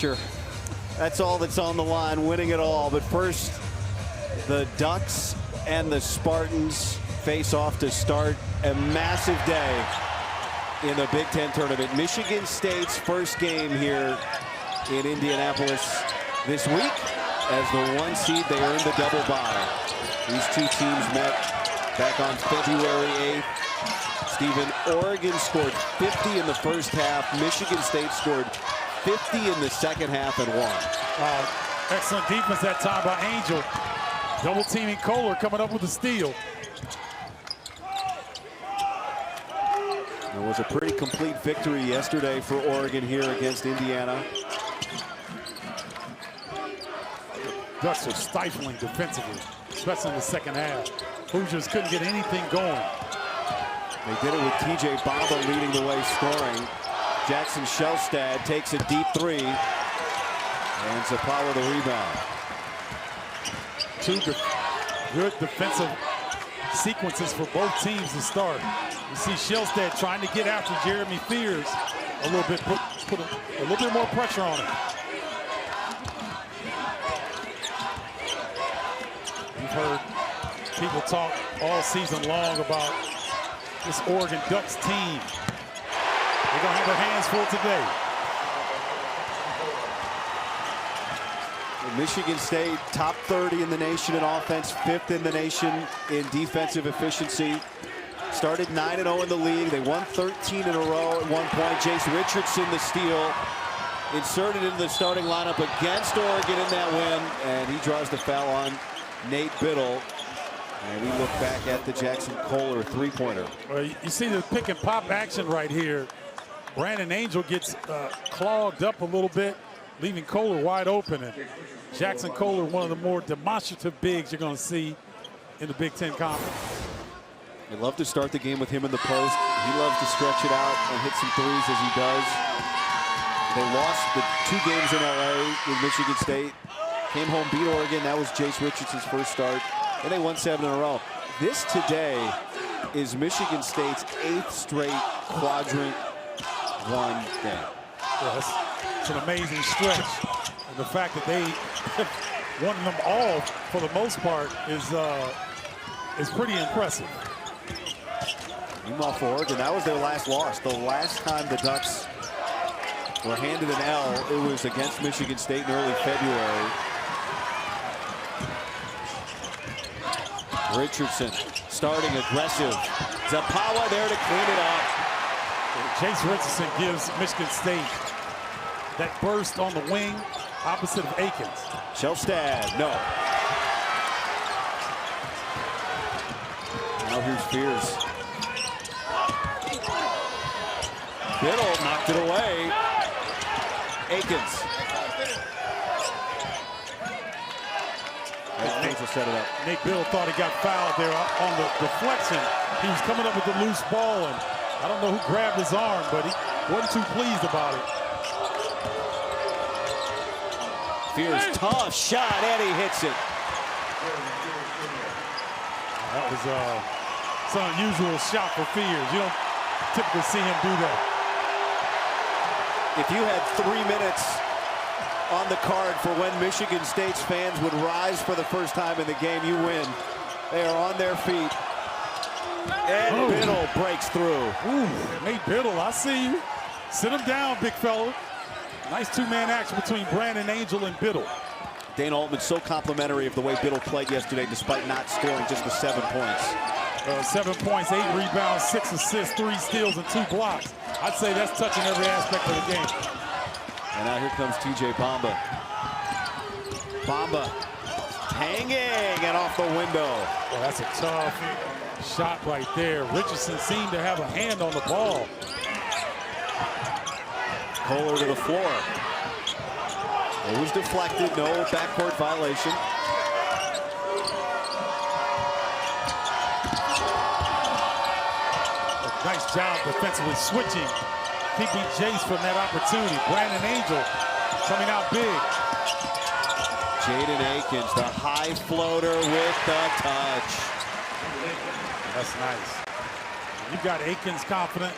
Sure. That's all that's on the line, winning it all. But first, the Ducks and the Spartans face off to start a massive day in the Big Ten tournament. Michigan State's first game here in Indianapolis this week. As the 1 seed, they earned the double bye. These two teams met back on February 8th. Stephen, Oregon scored 50 in the first half. Michigan State scored 50 in the second half and won. Excellent defense that time by Angel. Double teaming Kohler, coming up with a steal. It was a pretty complete victory yesterday for Oregon here against Indiana. Ducks are stifling defensively, especially in the second half. Hoosiers couldn't get anything going. They did it with TJ Bamba leading the way scoring. Jackson Shelstad takes a deep three, and Zapala the rebound. Two good defensive sequences for both teams to start. You see Shelstad trying to get after Jeremy Fears a little bit, put a little bit more pressure on him. We've heard people talk all season long about this Oregon Ducks team. They're going to have their hands full today. Michigan State, top 30 in the nation in offense, 5th in the nation in defensive efficiency. Started 9-0 in the league. They won 13 in a row at one point. Jace Richardson, the steal, inserted into the starting lineup against Oregon in that win, and he draws the foul on Nate Biddle. And we look back at the Jackson Kohler three-pointer. Well, you see the pick and pop action right here. Brandon Angel gets clogged up a little bit, leaving Kohler wide open. And Jackson Kohler, one of the more demonstrative bigs you're going to see in the Big Ten Conference. They love to start the game with him in the post. He loves to stretch it out and hit some threes as he does. They lost the 2 games in LA with Michigan State. Came home, beat Oregon. That was Jace Richardson's first start. And they won 7 in a row. This today is Michigan State's 8th straight quadrant one game. Yes, it's an amazing stretch. And the fact that they won them all for the most part is pretty impressive. Meanwhile, for Oregon, that was their last loss. The last time the Ducks were handed an L, it was against Michigan State in early February. Richardson starting aggressive. Zapala there to clean it up. Jace Richardson gives Michigan State that burst on the wing opposite of Akins. Shelstad, no. Now here's Fears. Biddle knocked it away. Akins. Nate will set it up. Nate Biddle thought he got fouled there on the deflection. He was coming up with the loose ball, and I don't know who grabbed his arm, but he wasn't too pleased about it. Fears, tough shot, and he hits it. That was some unusual shot for Fears. You don't typically see him do that. If you had 3 minutes on the card for when Michigan State's fans would rise for the first time in the game, you win. They are on their feet. And Biddle breaks through. Ooh, Nate Biddle, I see you. Sit him down, big fella. Nice 2-man action between Brandon Angel and Biddle. Dana Altman so complimentary of the way Biddle played yesterday despite not scoring just the 7 points. 7 points, 8 rebounds, 6 assists, 3 steals, and 2 blocks. I'd say that's touching every aspect of the game. And now here comes TJ Bamba. Bamba hanging and off the window. Well, that's a tough shot right there. Richardson seemed to have a hand on the ball. Kohler to the floor. It was deflected, no backcourt violation. Nice job defensively switching, keeping Jace from that opportunity. Brandon Angel coming out big. Jaden Akins, the high floater with the touch. That's nice. You've got Akins confident.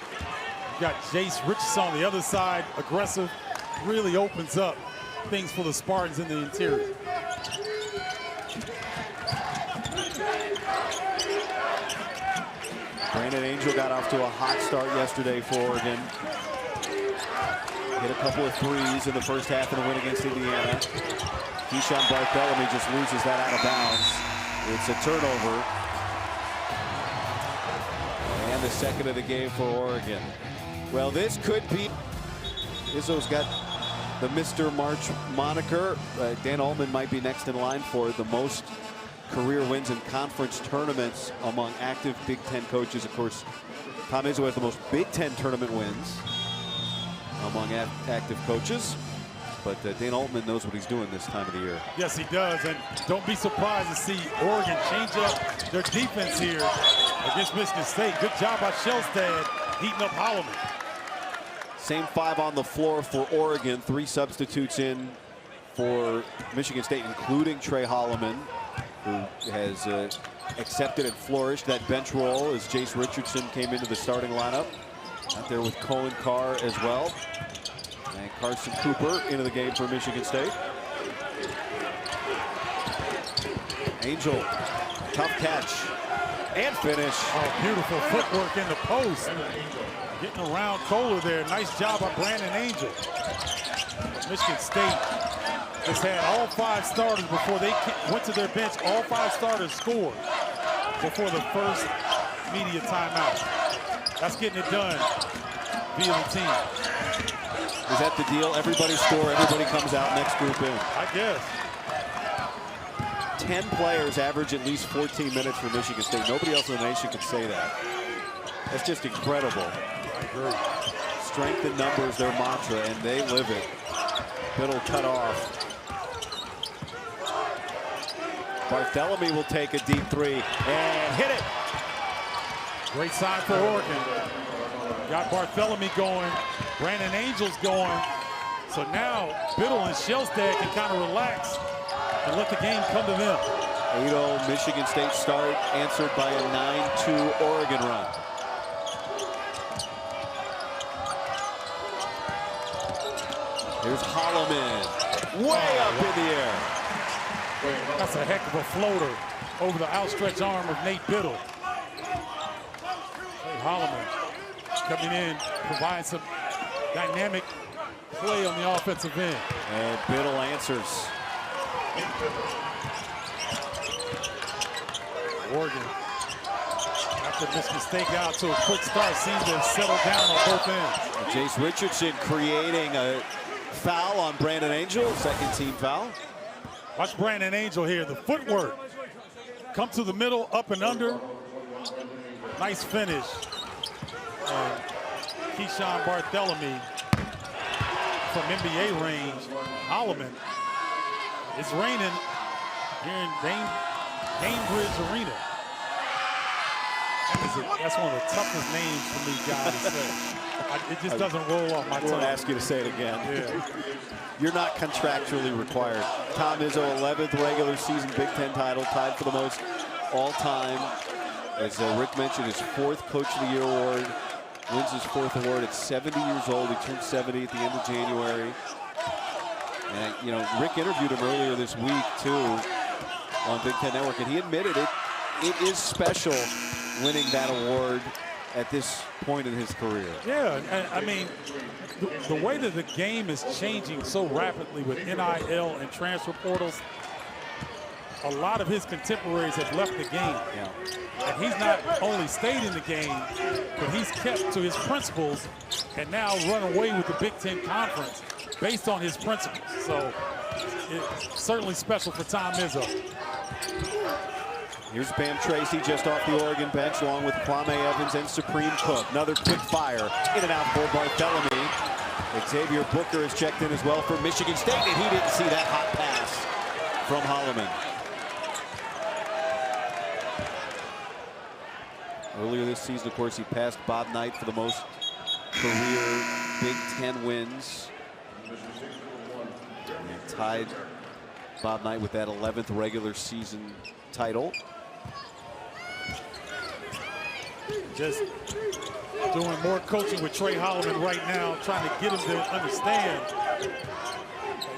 You've got Jace Richardson on the other side, aggressive, really opens up things for the Spartans in the interior. Brandon Angel got off to a hot start yesterday for Oregon. Hit a couple of threes in the first half of the win against Indiana. Keyshawn Bartholomew just loses that out of bounds. It's a turnover. And the second of the game for Oregon. Well, this could be... Izzo's got the Mr. March moniker. Dan Altman might be next in line for the most career wins in conference tournaments among active Big Ten coaches. Of course, Tom Izzo has the most Big Ten tournament wins among active coaches. But Dan Altman knows what he's doing this time of the year. Yes, he does. And don't be surprised to see Oregon change up their defense here against Michigan State. Good job by Shellstad heating up Holloman. Same five on the floor for Oregon. 3 substitutes in for Michigan State, including Trey Holloman, who has accepted and flourished that bench role as Jace Richardson came into the starting lineup. Out there with Colin Carr as well. And Carson Cooper into the game for Michigan State. Angel, tough catch and finish. Oh, beautiful footwork in the post. Getting around Kohler there. Nice job by Brandon Angel. Michigan State has had all 5 starters before they went to their bench. All 5 starters scored before the first media timeout. That's getting it done via the team. Is that the deal? Everybody score, everybody comes out, next group in. I guess. 10 players average at least 14 minutes for Michigan State. Nobody else in the nation could say that. That's just incredible. I agree. Strength in numbers, their mantra, and they live it. Biddle cut off. Bartholomew will take a deep 3 and hit it. Great sign for Oregon. Got Bartholomew going. Brandon Angel's going. So now Biddle and Shellstad can kind of relax and let the game come to them. 8-0 Michigan State start, answered by a 9-2 Oregon run. Here's Holloman, way up in the air. That's a heck of a floater over the outstretched arm of Nate Biddle. Holloman coming in, providing some dynamic play on the offensive end. And Biddle answers. Oregon, after Michigan State got out to a quick start, seems to have settled down on both ends. Jace Richardson creating a foul on Brandon Angel, second team foul. Watch Brandon Angel here, the footwork. Come to the middle, up and under. Nice finish. And Keyshawn Bartholomew from NBA range. Holloman. It's raining here in Gainbridge Arena. That's one of the toughest names for me, guys, to say. It just doesn't roll off my tongue. I won't ask you to say it again. Yeah. You're not contractually required. Tom Izzo, 11th regular season Big Ten title, tied for the most all-time. As Rick mentioned, his 4th Coach of the Year award. Wins his 4th award at 70 years old. He turned 70 at the end of January. And, you know, Rick interviewed him earlier this week, too, on Big Ten Network, and he admitted it is special winning that award at this point in his career. Yeah, and I mean, the way that the game is changing so rapidly with NIL and transfer portals, a lot of his contemporaries have left the game. Yeah. And he's not only stayed in the game, but he's kept to his principles and now run away with the Big Ten Conference based on his principles. So it's certainly special for Tom Izzo. Here's Bam Tracy just off the Oregon bench, along with Kwame Evans and Supreme Cook. Another quick fire, in and out for Bartholomew. Xavier Booker has checked in as well for Michigan State, and he didn't see that hot pass from Holloman. Earlier this season, of course, he passed Bob Knight for the most career Big Ten wins. And tied Bob Knight with that 11th regular season title. Just doing more coaching with Trey Holloman right now, trying to get him to understand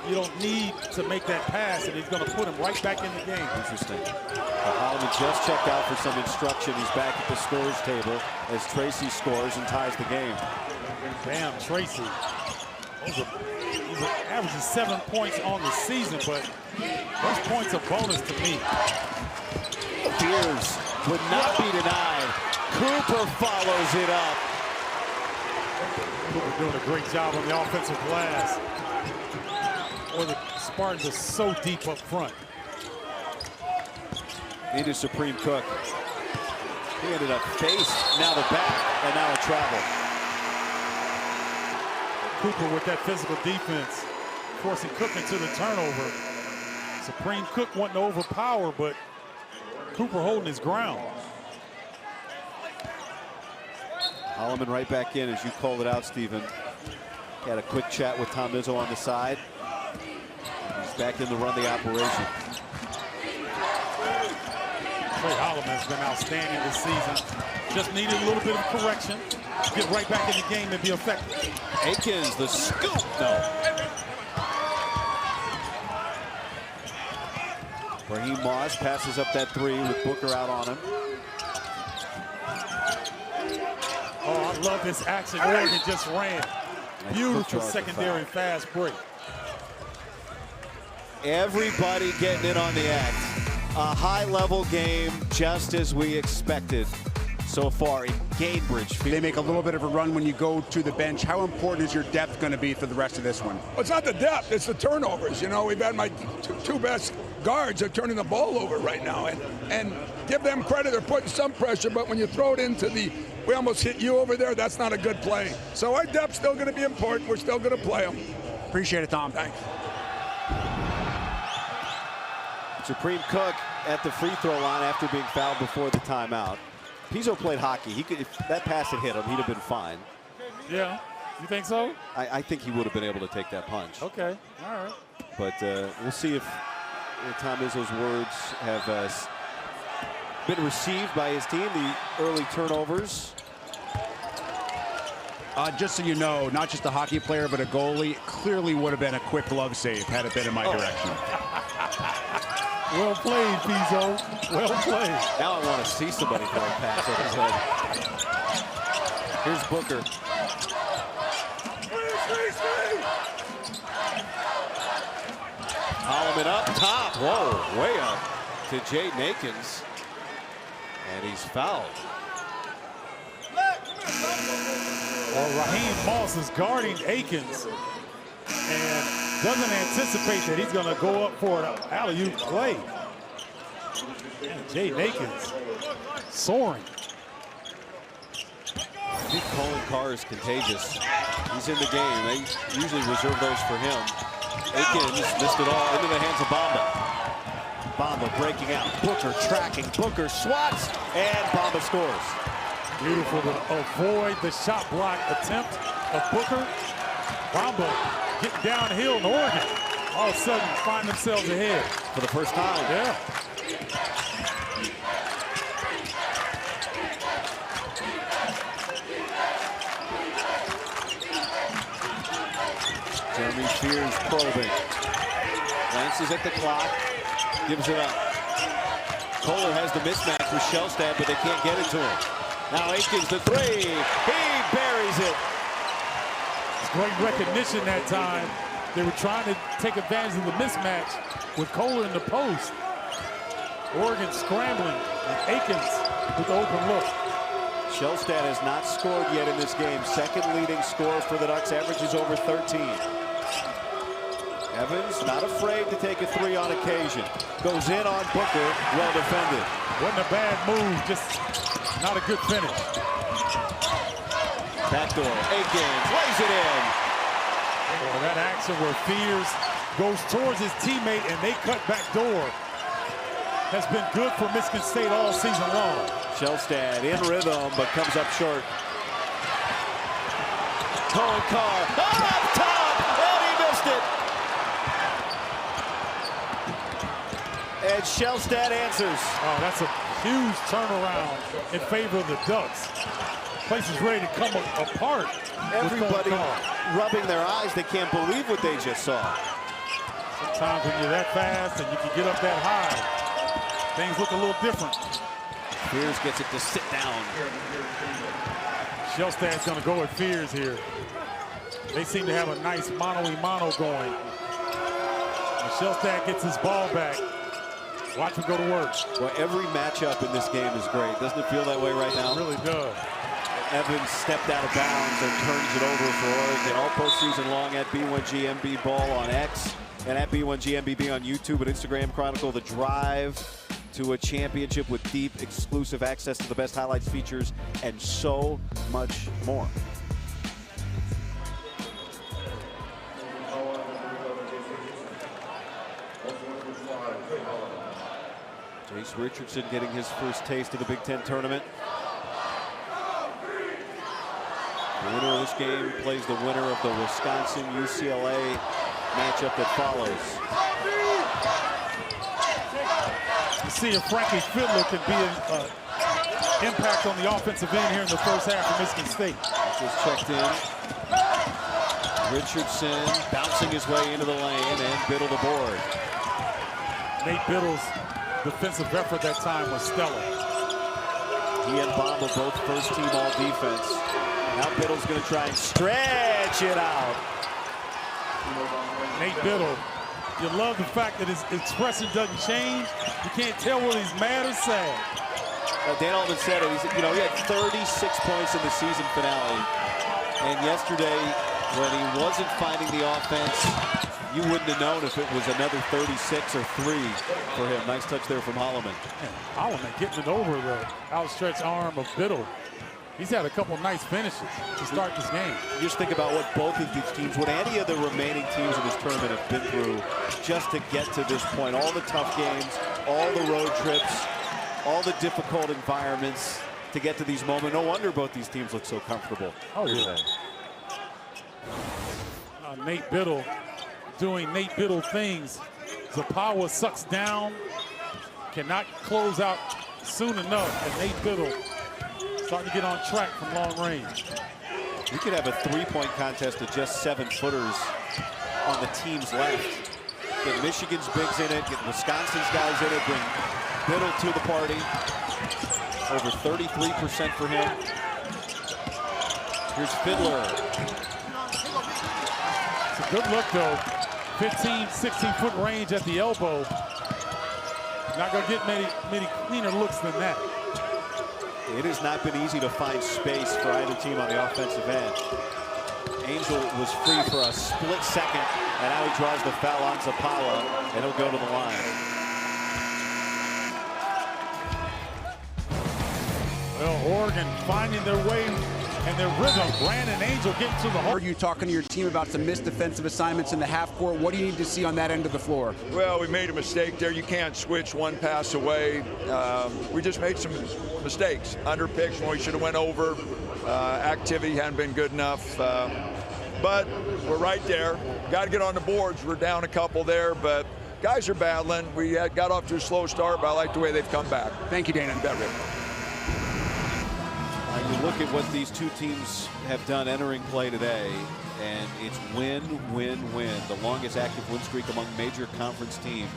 you don't need to make that pass, and he's going to put him right back in the game. Interesting. Holloman just checked out for some instruction. He's back at the scores table as Tracy scores and ties the game. Damn, Tracy. He's averaging 7 points on the season, but those points are bonus to me. Fears would not be denied. Cooper follows it up. Cooper doing a great job on the offensive glass. Or the Spartans are so deep up front. Into Supreme Cook. He ended up face, now the back, and now a travel. Cooper with that physical defense, forcing Cook into the turnover. Supreme Cook wanting to overpower, but Cooper holding his ground. Holloman right back in, as you called it out, Stephen. He had a quick chat with Tom Izzo on the side. He's back in to run the operation. Trey Holloman's been outstanding this season. Just needed a little bit of correction. Get right back in the game and be effective. Aikens, the scoop. No. Raheem Moss passes up that three with Booker out on him. Oh, I love this action Oregon just ran. Beautiful secondary fast break. Everybody getting in on the act. A high-level game, just as we expected so far in Gainbridge. They make a little bit of a run when you go to the bench. How important is your depth going to be for the rest of this one? Well, it's not the depth, it's the turnovers. You know, we've had my two best guards are turning the ball over right now. And give them credit, they're putting some pressure, but when you throw it into the, we almost hit you over there, that's not a good play. So our depth's still going to be important. We're still going to play them. Appreciate it, Tom. Thanks. Supreme Cook at the free throw line after being fouled before the timeout. Pizzo played hockey. He could, if that pass had hit him, he'd have been fine. Yeah, you think so? I think he would have been able to take that punch. Okay, all right. But we'll see if Tom Izzo's words have been received by his team. The early turnovers. Just so you know, not just a hockey player, but a goalie, clearly would have been a quick glove save had it been in my direction. Well played, Pizzo. Well played. Now I want to see somebody throw a pass over his head. Here's Booker. Holloman up top. Whoa, way up to Jaden Aikens. And he's fouled. Well, Raheem Moss is guarding Aikens and doesn't anticipate that he's going to go up for an alley-oop play. And Jaden Aikens soaring. I think Colin Carr is contagious. He's in the game. They usually reserve those for him. Aikens missed it all into the hands of Bamba. Bamba breaking out. Booker tracking. Booker swats, and Bamba scores. Beautiful to avoid the shot block attempt of Booker. Bamba getting downhill in Oregon. All of a sudden find themselves ahead. For the first time. Yeah. Jeremy Fears probing. Glances at the clock. Gives it up. Kohler has the mismatch with Shellstad, but they can't get it to him. Now Aikens the three. He buries it. It's great recognition that time. They were trying to take advantage of the mismatch with Kohler in the post. Oregon scrambling, and Aikens with the open look. Shellstad has not scored yet in this game. Second leading scorer for the Ducks, averages over 13. Evans not afraid to take a three on occasion. Goes in on Booker, well defended. Wasn't a bad move, just not a good finish. Backdoor, Aikens lays it in. Well, that action where Fears goes towards his teammate and they cut back door has been good for Michigan State all season long. Shellstad in rhythm, but comes up short. Colin Carr up top, and he missed it. And Shellstad answers. Oh, that's a huge turnaround in favor of the Ducks. Place is ready to come apart. Everybody rubbing their eyes. They can't believe what they just saw. Sometimes when you're that fast and you can get up that high, things look a little different. Fears gets it to sit down. Shellstad's going to go with Fears here. They seem to have a nice mano-a-mano going. And Shellstad gets his ball back. Watch him go to work. Well, every matchup in this game is great. Doesn't it feel that way right now? It really does. Evans stepped out of bounds and turns it over for Oregon. All postseason long at B1GMB Ball on X and at B1GMBB on YouTube and Instagram. Chronicle the drive to a championship with deep, exclusive access to the best highlights, features, and so much more. Jace Richardson getting his first taste of the Big Ten tournament. The winner of this game plays the winner of the Wisconsin-UCLA matchup that follows. You see if Frankie Fiddler can be an impact on the offensive end here in the first half of Michigan State. Just checked in. Richardson bouncing his way into the lane and Biddle the board. Nate Biddle's defensive effort that time was stellar. He and Bomba both first team all defense. Now Biddle's going to try and stretch it out. Nate Biddle, you love the fact that his expression doesn't change. You can't tell whether he's mad or sad. Dan Altman said it. He said, he had 36 points in the season finale. And yesterday, when he wasn't finding the offense, you wouldn't have known if it was another 36 or 3 for him. Nice touch there from Holloman. Holloman getting it over the outstretched arm of Biddle. He's had a couple nice finishes to start this game. You just think about what both of these teams, what any of the remaining teams in this tournament have been through just to get to this point. All the tough games, all the road trips, all the difficult environments to get to these moments. No wonder both these teams look so comfortable. Oh, yeah. Nate Biddle doing Nate Biddle things. Zapawa sucks down, cannot close out soon enough, and Nate Biddle starting to get on track from long range. We could have a three-point contest of just 7-footers on the teams left. Get Michigan's bigs in it, get Wisconsin's guys in it, bring Biddle to the party. Over 33% for him. Here's Fiddler. It's a good look though. 15, 16-foot range at the elbow. Not gonna get many cleaner looks than that. It has not been easy to find space for either team on the offensive end. Angel was free for a split second, and now he draws the foul on Zapawa, and he'll go to the line. Well, Oregon finding their way and their rhythm. Brandon Angel getting to the hole. Are you talking to your team about some missed defensive assignments in the half court? What do you need to see on that end of the floor? Well, we made a mistake there. You can't switch one pass away. We just made some mistakes. Under picks when we should have went over. Activity hadn't been good enough. But we're right there. Got to get on the boards. We're down a couple there, but guys are battling. We got off to a slow start, but I like the way they've come back. Thank you, Dana. You look at what these two teams have done entering play today, and it's win, win, win. The longest active win streak among major conference teams.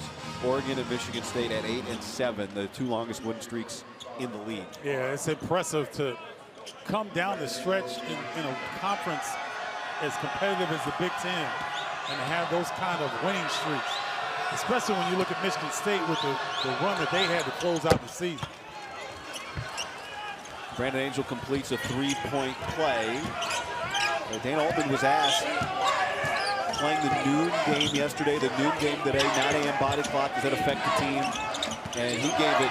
Oregon and Michigan State at 8 and 7, the two longest win streaks in the league. Yeah, it's impressive to come down the stretch in a conference as competitive as the Big Ten and to have those kind of winning streaks, especially when you look at Michigan State with the run that they had to close out the season. Brandon Angel completes a three-point play. Dana Altman was asked, playing the noon game yesterday, the noon game today, 9 a.m. body clock, does that affect the team? And he gave it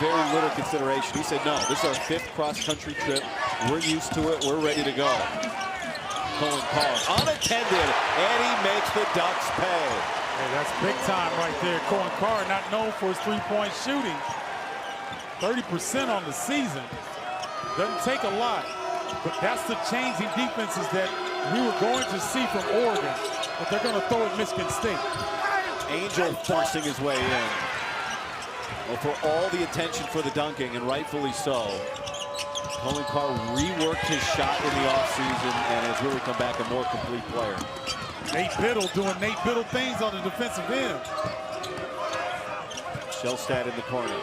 very little consideration. He said, no, this is our 5th cross-country trip. We're used to it. We're ready to go. Cohen Carr, unattended, and he makes the Ducks pay. Hey, that's big time right there. Cohen Carr, not known for his three-point shooting. 30% on the season. Doesn't take a lot, but that's the changing defenses that we were going to see from Oregon, but they're going to throw at Michigan State. Angel forcing his way in. Well, for all the attention for the dunking, and rightfully so, Colin Carr reworked his shot in the offseason and has really come back a more complete player. Nate Biddle doing Nate Biddle things on the defensive end. Shellstad in the corner.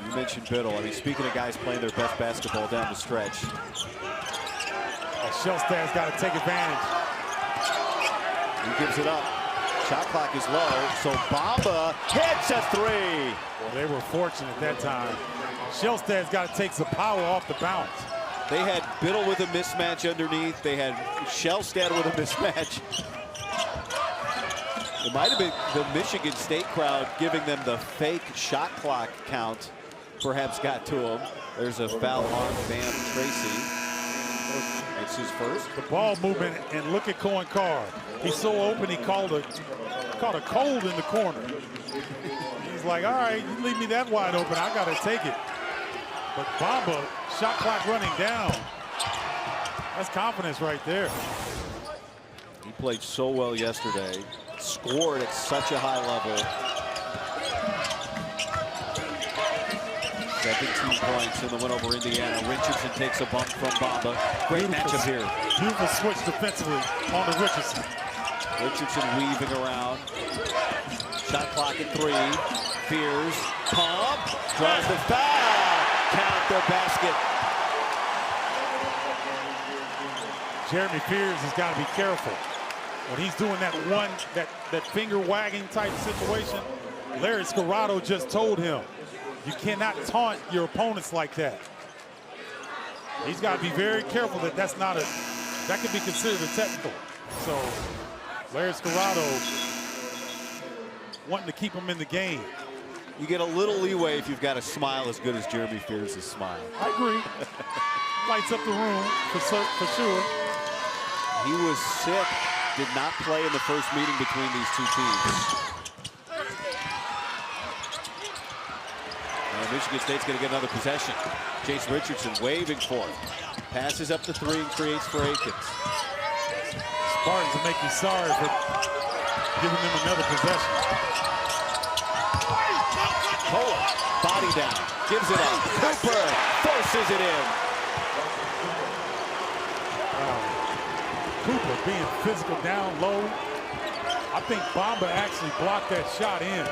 You mentioned Biddle. I mean, speaking of guys playing their best basketball down the stretch. Shellstad's got to take advantage. He gives it up. Shot clock is low, so Bamba hits a three. Well, they were fortunate that time. Shellstad's got to take some power off the bounce. They had Biddle with a mismatch underneath. They had Shellstad with a mismatch. It might have been the Michigan State crowd giving them the fake shot clock count. Perhaps got to him. There's a foul on Van Tracy. It's his first. The ball movement, and look at Cohen Carr. He's so open, he caught a cold in the corner. He's like, all right, you leave me that wide open, I got to take it. But Bamba, shot clock running down. That's confidence right there. He played so well yesterday. Scored at such a high level. 17 points in the win over Indiana. Richardson takes a bump from Bamba. Great matchup here. Beautiful switch defensively on to Richardson. Richardson weaving around. Shot clock at 3. Fears. Pump. Draws the foul. Count the basket. Jeremy Fears has got to be careful. When he's doing that finger wagging type situation, Larry Scarrato just told him, you cannot taunt your opponents like that. He's got to be very careful that that could be considered a technical. So Larry Scarrato wanting to keep him in the game. You get a little leeway if you've got a smile as good as Jeremy Fears' smile. I agree. Lights up the room for sure. He was sick. Did not play in the first meeting between these two teams. And Michigan State's going to get another possession. Jason Richardson waving for it. Passes up the 3 and creates for Akins. Spartans will make you sorry for giving them another possession. Kohler, body down, gives it up. Cooper forces it in. Cooper being physical down low. I think Bamba actually blocked that shot in.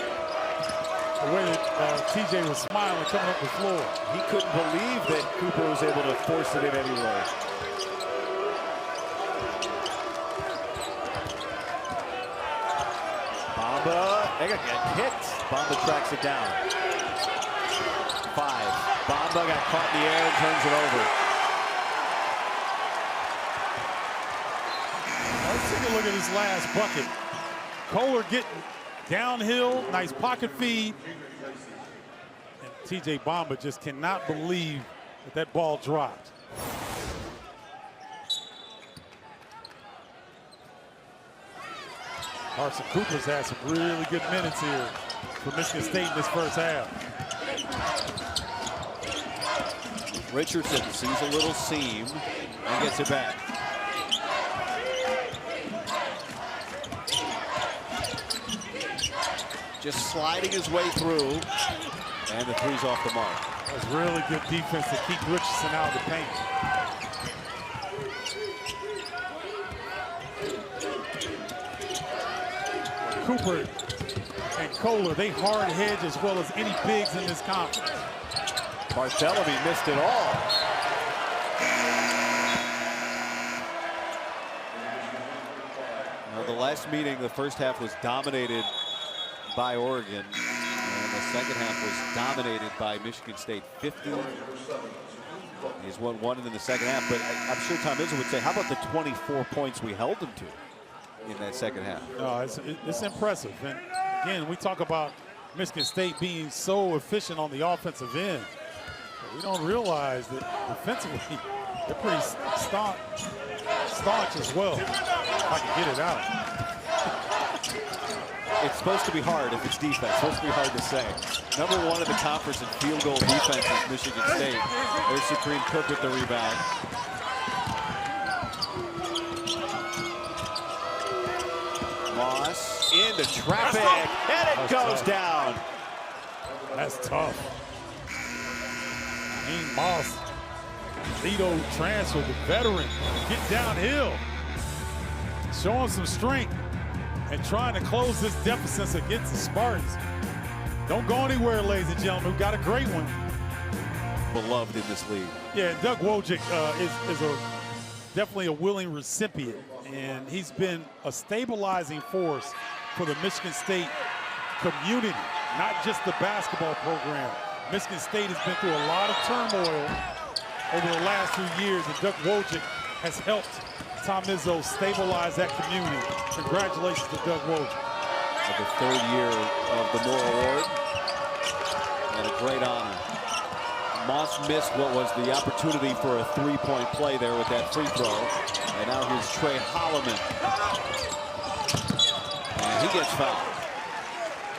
The way that TJ was smiling coming up the floor. He couldn't believe that Cooper was able to force it in anyway. Bamba, they got hit. Bamba tracks it down. 5. Bamba got caught in the air and turns it over. Let's take a look at his last bucket. Kohler getting downhill, nice pocket feed. And TJ Bamba just cannot believe that ball dropped. Carson Cooper's had some really good minutes here for Michigan State in this first half. Richardson sees a little seam and gets it back. Just sliding his way through, and the 3's off the mark. That was really good defense to keep Richardson out of the paint. Cooper and Kohler, they hard hedge as well as any bigs in this conference. Barthélemy missed it all. Well, the last meeting, the first half was dominated by Oregon, and the second half was dominated by Michigan State. 50. He's won 1 in the second half, but I'm sure Tom Izzo would say, how about the 24 points we held them to in that second half? No, it's impressive. And again, we talk about Michigan State being so efficient on the offensive end. We don't realize that defensively, they're pretty staunch as well. If I can get it out. It's supposed to be hard if it's defense. It's supposed to be hard to say. Number 1 in the conference in field goal defense is Michigan State. There's Supreme Cook with the rebound. Moss into traffic, and it goes down. That's tough. Moss, Lido transfer, the veteran, get downhill, showing some strength and trying to close this deficit against the Spartans. Don't go anywhere, ladies and gentlemen. We've got a great one. Beloved in this league. Yeah, Doug Wojcik is definitely a willing recipient, and he's been a stabilizing force for the Michigan State community, not just the basketball program. Michigan State has been through a lot of turmoil over the last few years, and Doug Wojcik has helped Tom Izzo stabilize that community. Congratulations to Doug Wojcik. The third year of the Moore Award, and a great honor. Moss missed what was the opportunity for a three-point play there with that free throw. And now here's Trey Holloman. And he gets fouled.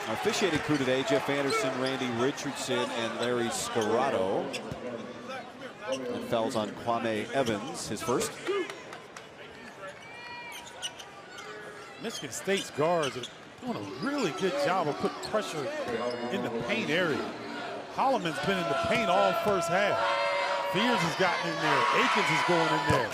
Our officiating crew today, Jeff Anderson, Randy Richardson, and Larry Scarrato. And fouls on Kwame Evans, his first. Michigan State's guards are doing a really good job of putting pressure in the paint area. Holloman's been in the paint all first half. Fears has gotten in there. Akins is going in there.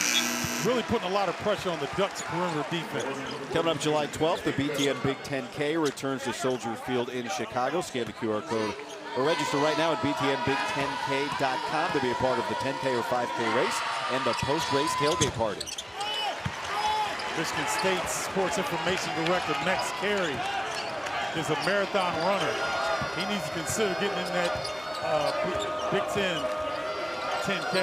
Really putting a lot of pressure on the Ducks' perimeter defense. Coming up July 12th, the BTN Big 10K returns to Soldier Field in Chicago. Scan the QR code or register right now at btnbig10k.com to be a part of the 10K or 5K race and the post-race tailgate party. Michigan State Sports Information Director Max Carey is a marathon runner. He needs to consider getting in that Big Ten 10K.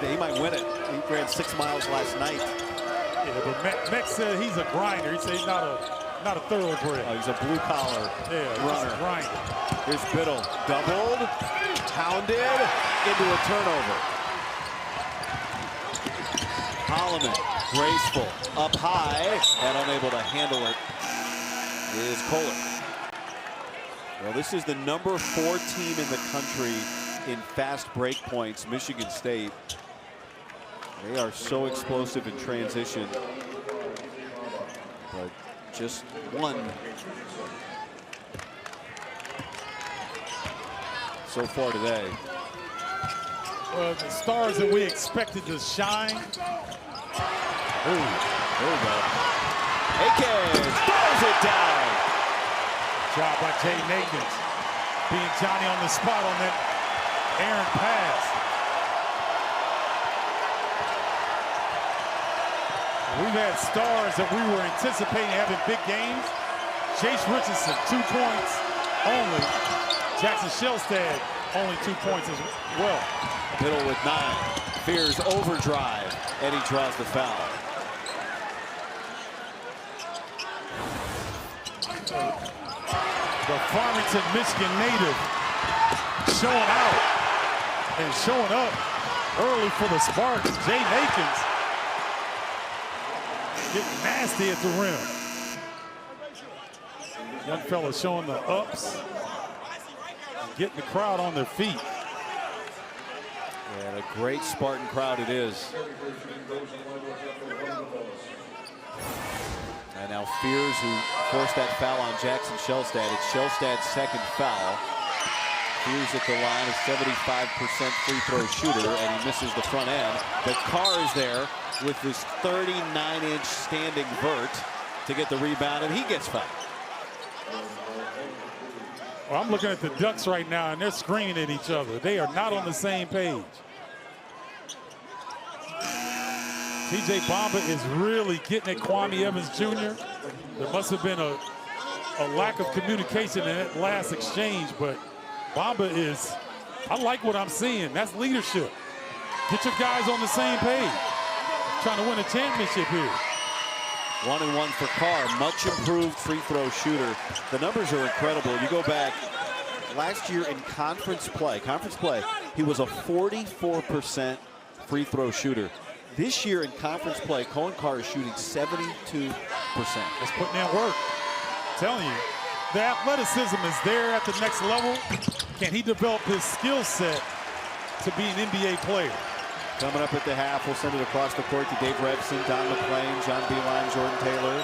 He might win it. He ran 6 miles last night. Yeah, but Max said he's a grinder. He said he's not a thoroughbred. Oh, he's a blue-collar runner. He's a grinder. Here's Biddle, doubled, pounded, into a turnover. Holloman, graceful, up high, and unable to handle it is Kohler. Well, this is the number 4 team in the country in fast break points, Michigan State. They are so explosive in transition, but just one so far today. Well, the stars that we expected to shine. Ooh, there we go. Akins throws it down. Job by Jay Akins, being Johnny on the spot on that errant pass. We've had stars that we were anticipating having big games. Chase Richardson, 2 points only. Jackson Shellstad, only 2 points as well. Biddle with 9. Fears overdrive, and he draws the foul. The Farmington, Michigan native showing out and showing up early for the Spartans. Jay Akins getting nasty at the rim. Young fella showing the ups, getting the crowd on their feet. And a great Spartan crowd it is. And now Fears, who forced that foul on Jackson Shellstad. It's Shellstad's second foul. Fears at the line, a 75% free throw shooter, and he misses the front end. But Carr is there with this 39-inch standing vert to get the rebound, and he gets fouled. Well, I'm looking at the Ducks right now, and they're screaming at each other. They are not on the same page. TJ Bamba is really getting at Kwame Evans Jr. There must have been a lack of communication in that last exchange, but Bamba is, I like what I'm seeing. That's leadership. Get your guys on the same page. Trying to win a championship here. 1-1 for Carr, much improved free throw shooter. The numbers are incredible. You go back last year in conference play, he was a 44% free throw shooter. This year in conference play, Colin Carr is shooting 72%. That's putting in work. I'm telling you, the athleticism is there at the next level. Can he develop his skill set to be an NBA player? Coming up at the half, we'll send it across the court to Dave Rebson, Don McClain, John Beeline, Jordan Taylor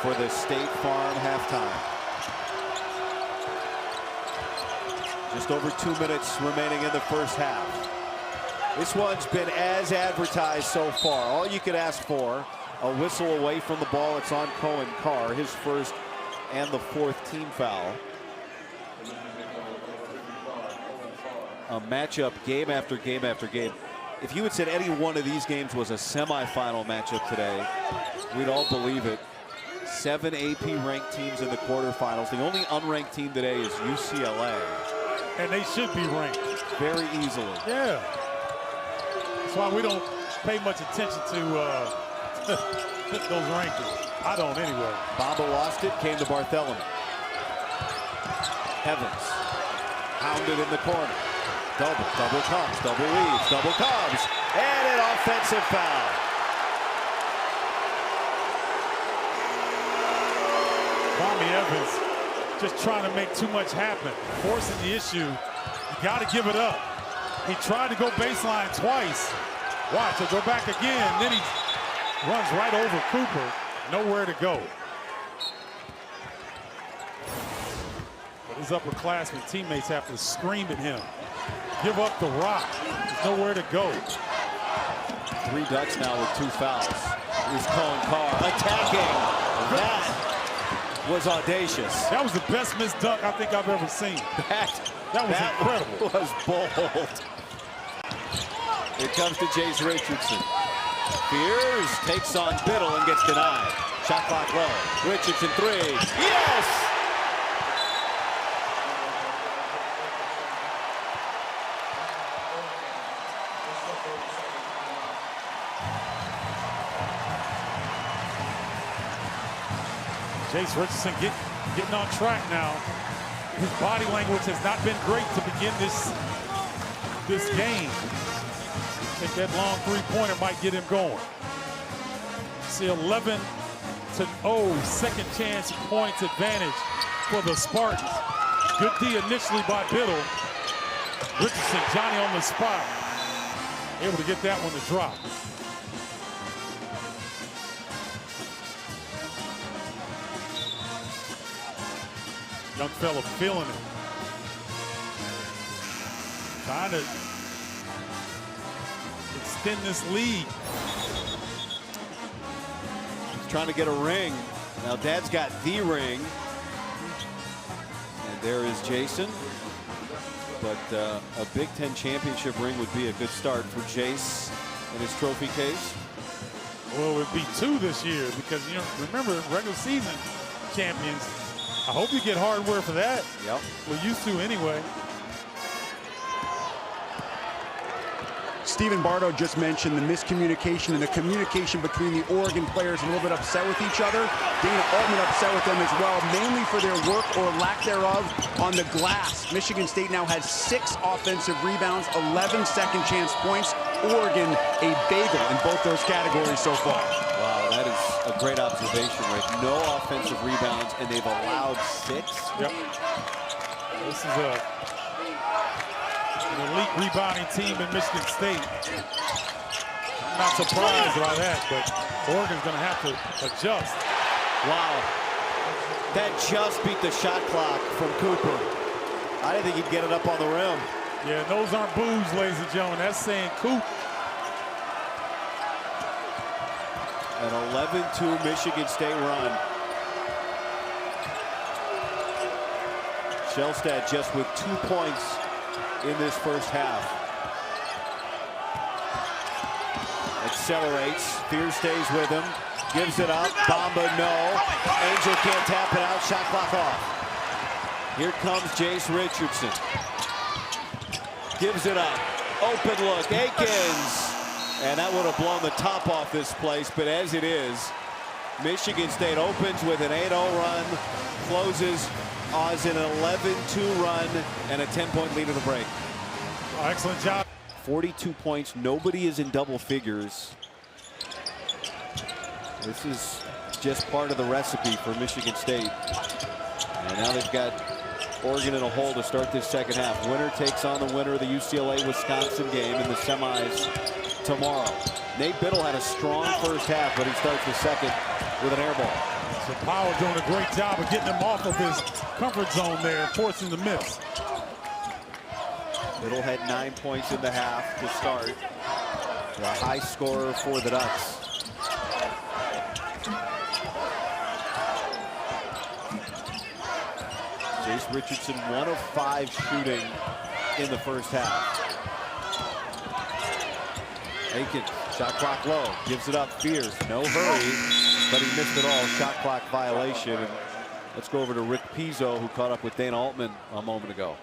for the State Farm halftime. Just over 2 minutes remaining in the first half. This one's been as advertised so far. All you could ask for, a whistle away from the ball. It's on Cohen Carr, his first and the 4th team foul. A matchup game after game after game. If you had said any one of these games was a semifinal matchup today, we'd all believe it. 7 AP ranked teams in the quarterfinals. The only unranked team today is UCLA. And they should be ranked. Very easily. Yeah. That's why we don't pay much attention to those rankings. I don't anyway. Bamba lost it, came to Barthélemy. Evans hounded in the corner. Double comes, double leaves, double comes, and an offensive foul. Bobby Evans just trying to make too much happen, forcing the issue. You got to give it up. He tried to go baseline twice. Watch, he'll go back again. Then he runs right over Cooper. Nowhere to go. But his upperclassmen teammates have to scream at him. Give up the rock. There's nowhere to go. 3 Ducks now with 2 fouls. Here's Cohen Carr attacking. That was audacious. That was the best missed dunk I think I've ever seen. That was incredible. Was bold. Here comes to Jace Richardson. Fears takes on Biddle and gets denied. Shot clock low. Richardson 3. Yes! Jace Richardson getting on track now. His body language has not been great to begin this game. I think that long 3-pointer might get him going. See 11-0 second chance points advantage for the Spartans. Good D initially by Biddle. Richardson, Johnny on the spot. Able to get that one to drop. Young fella feeling it. Trying to extend this lead. He's trying to get a ring. Now Dad's got the ring. And there is Jason. But a Big Ten championship ring would be a good start for Jace in his trophy case. Well, it would be 2 this year because, you know, remember, regular season champions. I hope you get hardware for that. Yep. We're used to anyway. Stephen Bardo just mentioned the miscommunication and the communication between the Oregon players a little bit upset with each other. Dana Altman upset with them as well, mainly for their work or lack thereof on the glass. Michigan State now has 6 offensive rebounds, 11 second chance points. Oregon a bagel in both those categories so far. Wow, that is a great observation, Rick. No offensive rebounds, and they've allowed 6. Yep. This is an elite rebounding team in Michigan State. I'm not surprised by that, but Oregon's going to have to adjust. Wow. That just beat the shot clock from Cooper. I didn't think he'd get it up on the rim. Yeah, those aren't boos, ladies and gentlemen. That's saying Coop. An 11-2 Michigan State run. Shellstad just with 2 points in this first half. Accelerates. Fear stays with him. Gives it up. Bamba, no. Angel can't tap it out. Shot clock off. Here comes Jace Richardson. Gives it up. Open look. Aikens. And that would have blown the top off this place. But as it is, Michigan State opens with an 8-0 run. Closes as an 11-2 run and a 10-point lead in the break. Oh, excellent job. 42 points. Nobody is in double figures. This is just part of the recipe for Michigan State. And now they've got Oregon in a hole to start this second half. Winner takes on the winner of the UCLA-Wisconsin game in the semis tomorrow. Nate Biddle had a strong first half, but he starts the second with an air ball. So Powell doing a great job of getting him off of his comfort zone there, forcing the miss. Biddle had 9 points in the half to start. The high scorer for the Ducks. Jace Richardson 1 of 5 shooting in the first half. Aiken, shot clock low, gives it up, Fears, no hurry, but he missed it all, shot clock violation. And let's go over to Rick Pizzo, who caught up with Dana Altman a moment ago.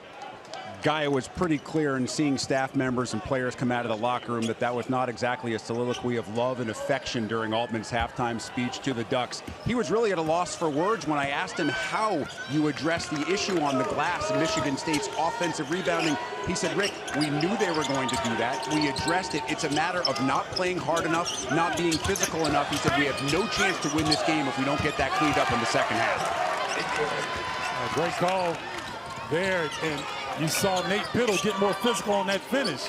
Guy, it was pretty clear in seeing staff members and players come out of the locker room that was not exactly a soliloquy of love and affection during Altman's halftime speech to the Ducks. He was really at a loss for words when I asked him how you address the issue on the glass in Michigan State's offensive rebounding. He said, Rick, we knew they were going to do that. We addressed it. It's a matter of not playing hard enough, not being physical enough. He said, we have no chance to win this game if we don't get that cleaned up in the second half. A great call there, and you saw Nate Biddle get more physical on that finish.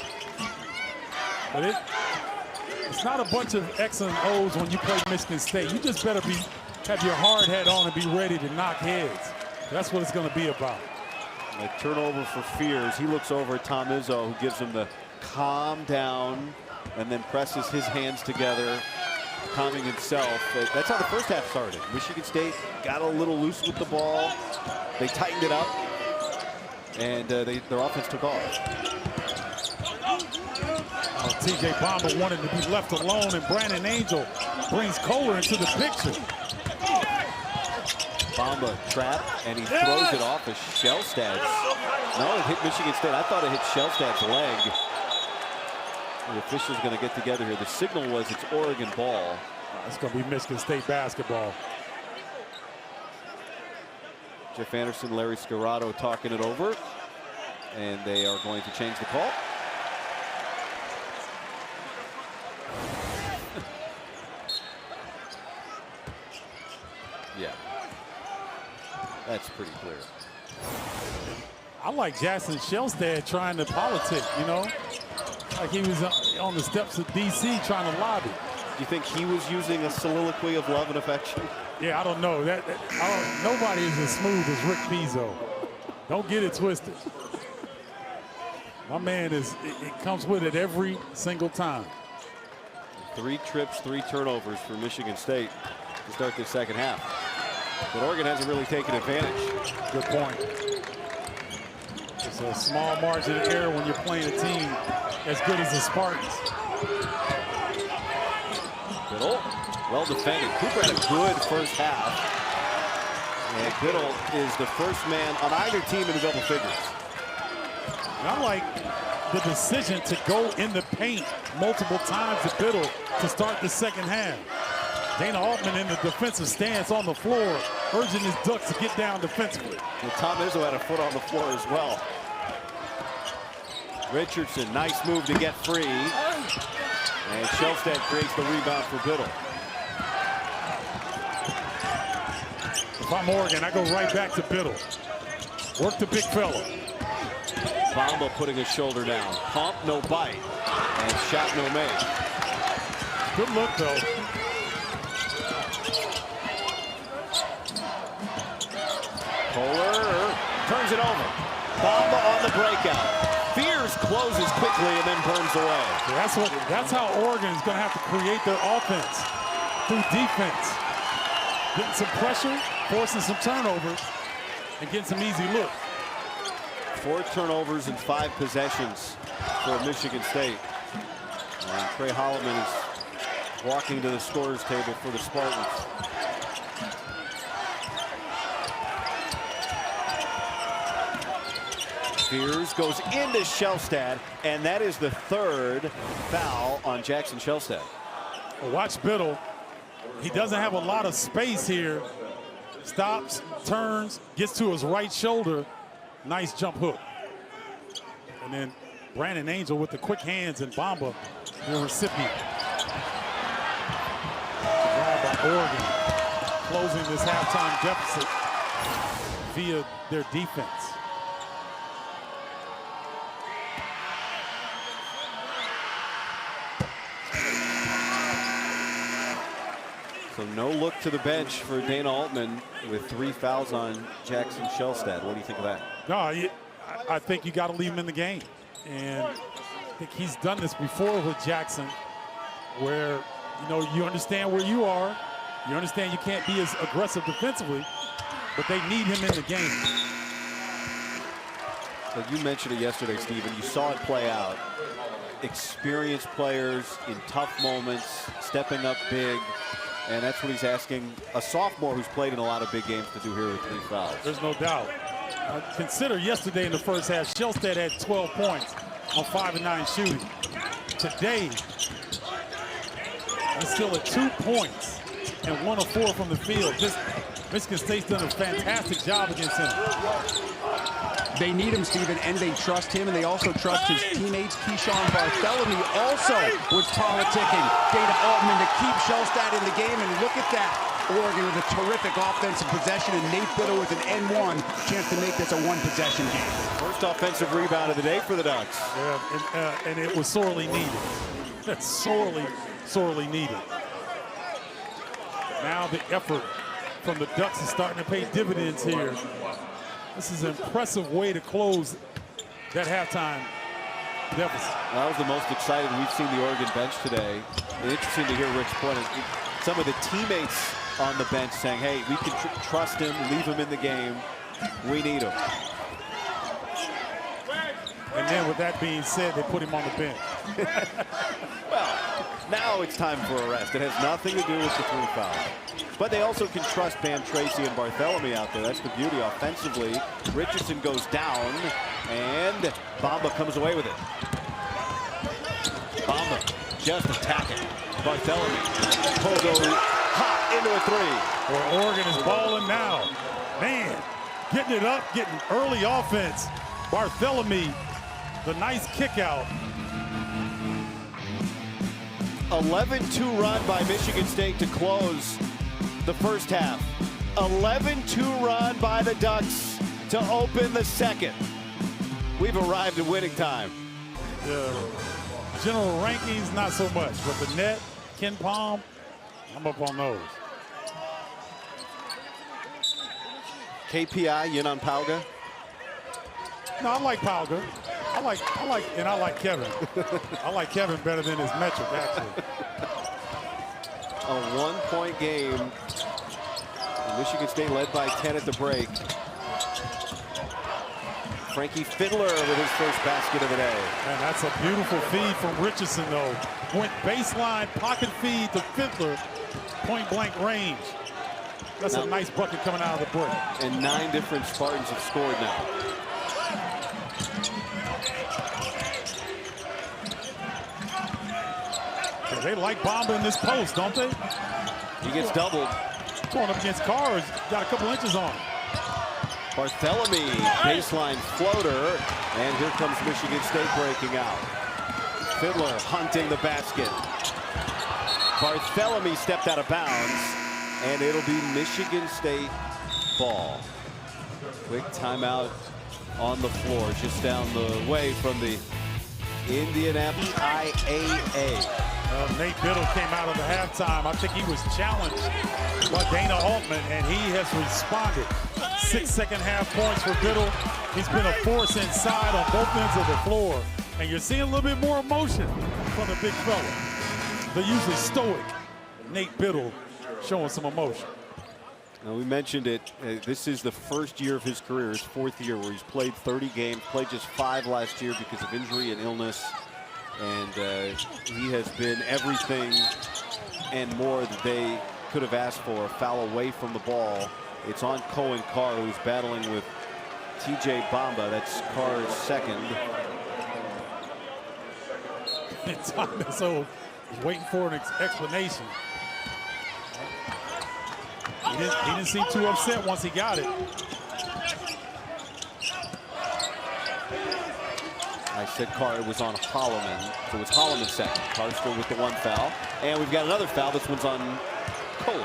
But it's not a bunch of X and O's when you play Michigan State. You just better have your hard hat on and be ready to knock heads. That's what it's going to be about. A turnover for Fears. He looks over at Tom Izzo, who gives him the calm down and then presses his hands together, calming himself. That's how the first half started. Michigan State got a little loose with the ball. They tightened it up, and their offense took off. TJ Bamba wanted to be left alone, and Brandon Angel brings Kohler into the picture. Bamba trapped, and he throws it off of Shellstad's. No, it hit Michigan State. I thought it hit Shellstad's leg. The officials going to get together here. The signal was it's Oregon ball. It's going to be Michigan State basketball. Jeff Anderson, Larry Scarato talking it over, and they are going to change the call. Yeah, that's pretty clear. I like Jackson Shellstad trying to politic, you know, like he was on the steps of D.C. trying to lobby. Do you think he was using a soliloquy of love and affection? Yeah, I don't know. Nobody is as smooth as Rick Pizzo. Don't get it twisted. My man it comes with it every single time. 3 trips, 3 turnovers for Michigan State to start this second half. But Oregon hasn't really taken advantage. Good point. It's a small margin of error when you're playing a team as good as the Spartans. Biddle, well defended. Cooper had a good first half. And Biddle is the first man on either team in the double figures. And I like the decision to go in the paint multiple times to Biddle to start the second half. Dana Altman in the defensive stance on the floor, urging his Ducks to get down defensively. And Tom Izzo had a foot on the floor as well. Richardson, nice move to get free. And Shellstad creates the rebound for Biddle. If I'm Oregon, I go right back to Biddle. Work the big fella. Bamba putting his shoulder down. Pump, no bite. And shot, no make. Good look, though. Kohler turns it over. Bamba on the breakout. Fears closes quickly and then burns away. That's how Oregon is going to have to create their offense through defense. Getting some pressure, forcing some turnovers, and getting some easy looks. 4 turnovers and 5 possessions for Michigan State. And Trey Holloman is walking to the scorer's table for the Spartans. Fears goes into Shellstad, and that is the 3rd foul on Jackson Shellstad. Well, watch Biddle. He doesn't have a lot of space here. Stops, turns, gets to his right shoulder. Nice jump hook. And then Brandon Angel with the quick hands, and Bamba, the recipient. Drive by Oregon, closing this halftime deficit via their defense. So no look to the bench for Dana Altman with 3 fouls on Jackson Shellstad. What do you think of that? No, I think you got to leave him in the game. And I think he's done this before with Jackson, where, you know, you understand where you are. You understand you can't be as aggressive defensively, but they need him in the game. But you mentioned it yesterday, Stephen. You saw it play out. Experienced players in tough moments, stepping up big, and that's what he's asking a sophomore who's played in a lot of big games to do here with 3 fouls. There's no doubt. Consider yesterday in the first half, Shellstead had 12 points on 5 of 9 shooting. Today, he's still at 2 points and 1 of 4 from the field. Michigan State's done a fantastic job against him. They need him, Stephen, and they trust him, and they also trust his teammates. Keyshawn Bartholomew also was politicking Dana Altman to keep Shellstead in the game, and look at that. Oregon with a terrific offensive possession, and Nate Biddle with an N1 chance to make this a 1-possession game. First offensive rebound of the day for the Ducks. Yeah, and it was sorely needed. That's sorely needed. Now the effort from the Ducks is starting to pay dividends here. This is an impressive way to close that halftime deficit. That was the most excited we've seen the Oregon bench today. And interesting to hear Rich point. Some of the teammates on the bench saying, hey, we can trust him, leave him in the game. We need him. And then with that being said, they put him on the bench. Well, now it's time for a rest. It has nothing to do with the 3 fouls. But they also can trust Bam Tracy and Bartholomew out there. That's the beauty offensively. Richardson goes down, and Bamba comes away with it. Bamba just attacking. Bartholomew pulls hot into a 3. Well, Oregon is balling now. Man, getting it up, getting early offense. Bartholomew, the nice kick out. 11-2 run by Michigan State to close the first half. 11-2 run by the Ducks to open the second. We've arrived at winning time. General rankings, not so much, but the net, Ken Palm, I'm up on those. KPI, in on Pauga? No, I like Pauga. I like Kevin. I like Kevin better than his metric, actually. A 1-point game. Michigan State led by 10 at the break. Frankie Fiddler with his first basket of the day. And that's a beautiful feed from Richardson, though. Went baseline, pocket feed to Fiddler, point blank range. That's a nice bucket coming out of the break. And 9 different Spartans have scored now. They like Bamba in this post, don't they? He gets doubled. Going up against Carr, got a couple inches on him. Bartholomew, baseline floater, and here comes Michigan State breaking out. Fiddler hunting the basket. Bartholomew stepped out of bounds, and it'll be Michigan State ball. Quick timeout on the floor, just down the way from the Indianapolis IAA. Nate Biddle came out of the halftime. I think he was challenged by Dana Altman, and he has responded. 6 second-half points for Biddle. He's been a force inside on both ends of the floor. And you're seeing a little bit more emotion from the big fella. The usually stoic Nate Biddle showing some emotion. Now, we mentioned it. This is the first year of his career, his 4th year, where he's played 30 games, played just 5 last year because of injury and illness. And he has been everything and more that they could have asked for. A foul away from the ball. It's on Cohen Carr, who's battling with TJ Bamba. That's Carr's second. So he's waiting for an explanation. He didn't seem too upset once he got it. I said Carr was on Holloman, so it's Holloman's second. Carr still with the 1 foul. And we've got another foul. This one's on Kohler.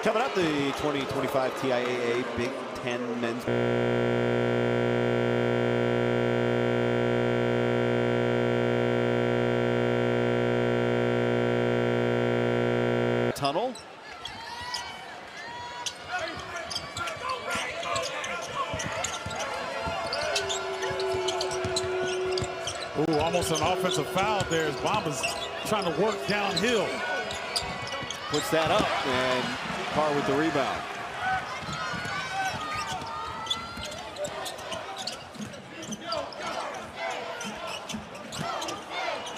Coming up, the 2025 TIAA Big Ten Men's Tunnel. That's an offensive foul there as Bamba's trying to work downhill. Puts that up, and Carr with the rebound.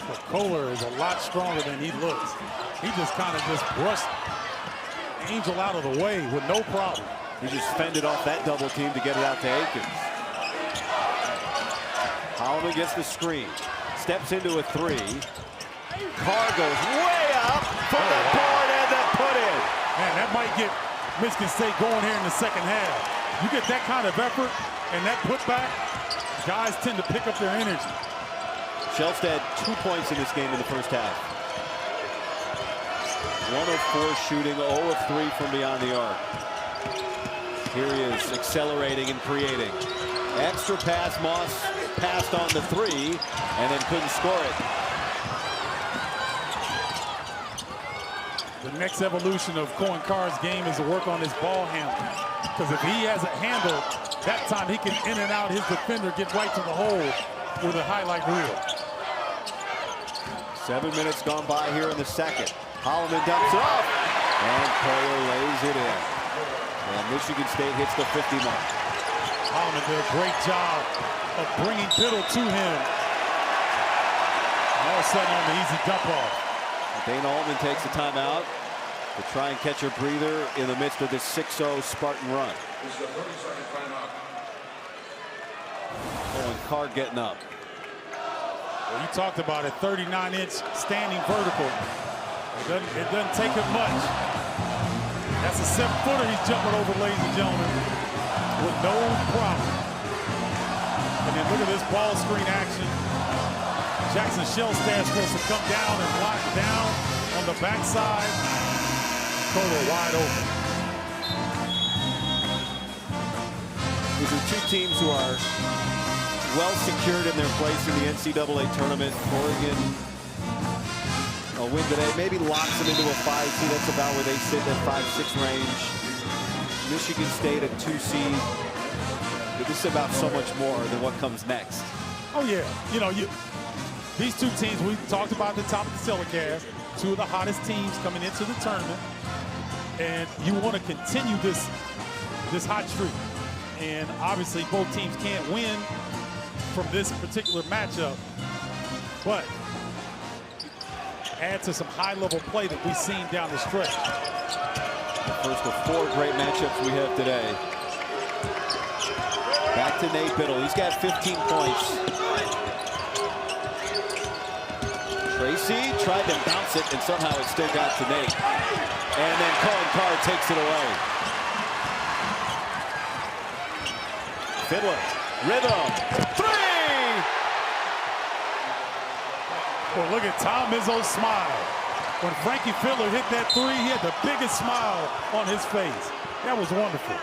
But Kohler is a lot stronger than he looks. He just kind of brushed Angel out of the way with no problem. He just fended off that double team to get it out to Akins. Holloman gets the screen. Steps into a three. Carr goes way up for the board and the put in. Man, that might get Michigan State going here in the second half. You get that kind of effort and that putback, guys tend to pick up their energy. Shelstad 2 points in this game in the first half. 1 of 4 shooting, 0 of 3 from beyond the arc. Here he is accelerating and creating. Extra pass, Moss passed on the three and then couldn't score it. The next evolution of Cohen Carr's game is to work on his ball handling. Because if he has a handle, that time he can in and out his defender, get right to the hole with a highlight reel. 7 minutes gone by here in the second. Holloman dumps it off, and Kohler lays it in. And Michigan State hits the 50 mark. Holloman did a great job of bringing Biddle to him. And all of a sudden on the easy dump off. Dana Altman takes a timeout to try and catch a breather in the midst of this 6-0 Spartan run. Cohen Carr getting up. Well, you talked about it, 39-inch standing vertical. It doesn't take him much. That's a 7-footer he's jumping over, ladies and gentlemen, with no problem. And then look at this ball screen action. Jackson Shelstad supposed to come down and lock down on the backside. Kohler wide open. These are two teams who are well secured in their place in the NCAA tournament. Oregon, a win today maybe locks them into a 5 seed. That's about where they sit, that 5-6 range. Michigan State a 2 seed. But this is about so much more than what comes next. Oh yeah, these two teams we talked about at the top of the telecast, two of the hottest teams coming into the tournament, and you want to continue this hot streak. And obviously both teams can't win from this particular matchup, but add to some high-level play that we've seen down the stretch. The first of 4 great matchups we have today. Back to Nate Biddle. He's got 15 points. Tracy tried to bounce it, and somehow it still got to Nate. And then Cohen Carr takes it away. Fiddler, rhythm, 3! Well, look at Tom Izzo's smile. When Frankie Fiddler hit that 3, he had the biggest smile on his face. That was wonderful.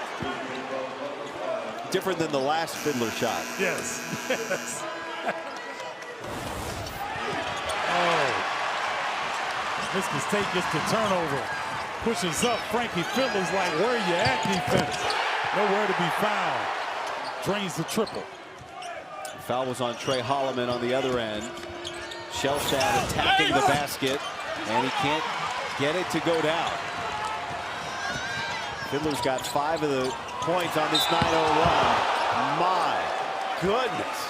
Different than the last Fiddler shot. Yes. Yes. Oh. Michigan State gets the turnover. Pushes up. Frankie Fiddler's like, where are you at, defense? Nowhere to be found. Drains the triple. The foul was on Trey Holloman on the other end. Shelstad attacking the basket, and he can't get it to go down. Fiddler's got 5 of the points on this 9-0 run. My goodness.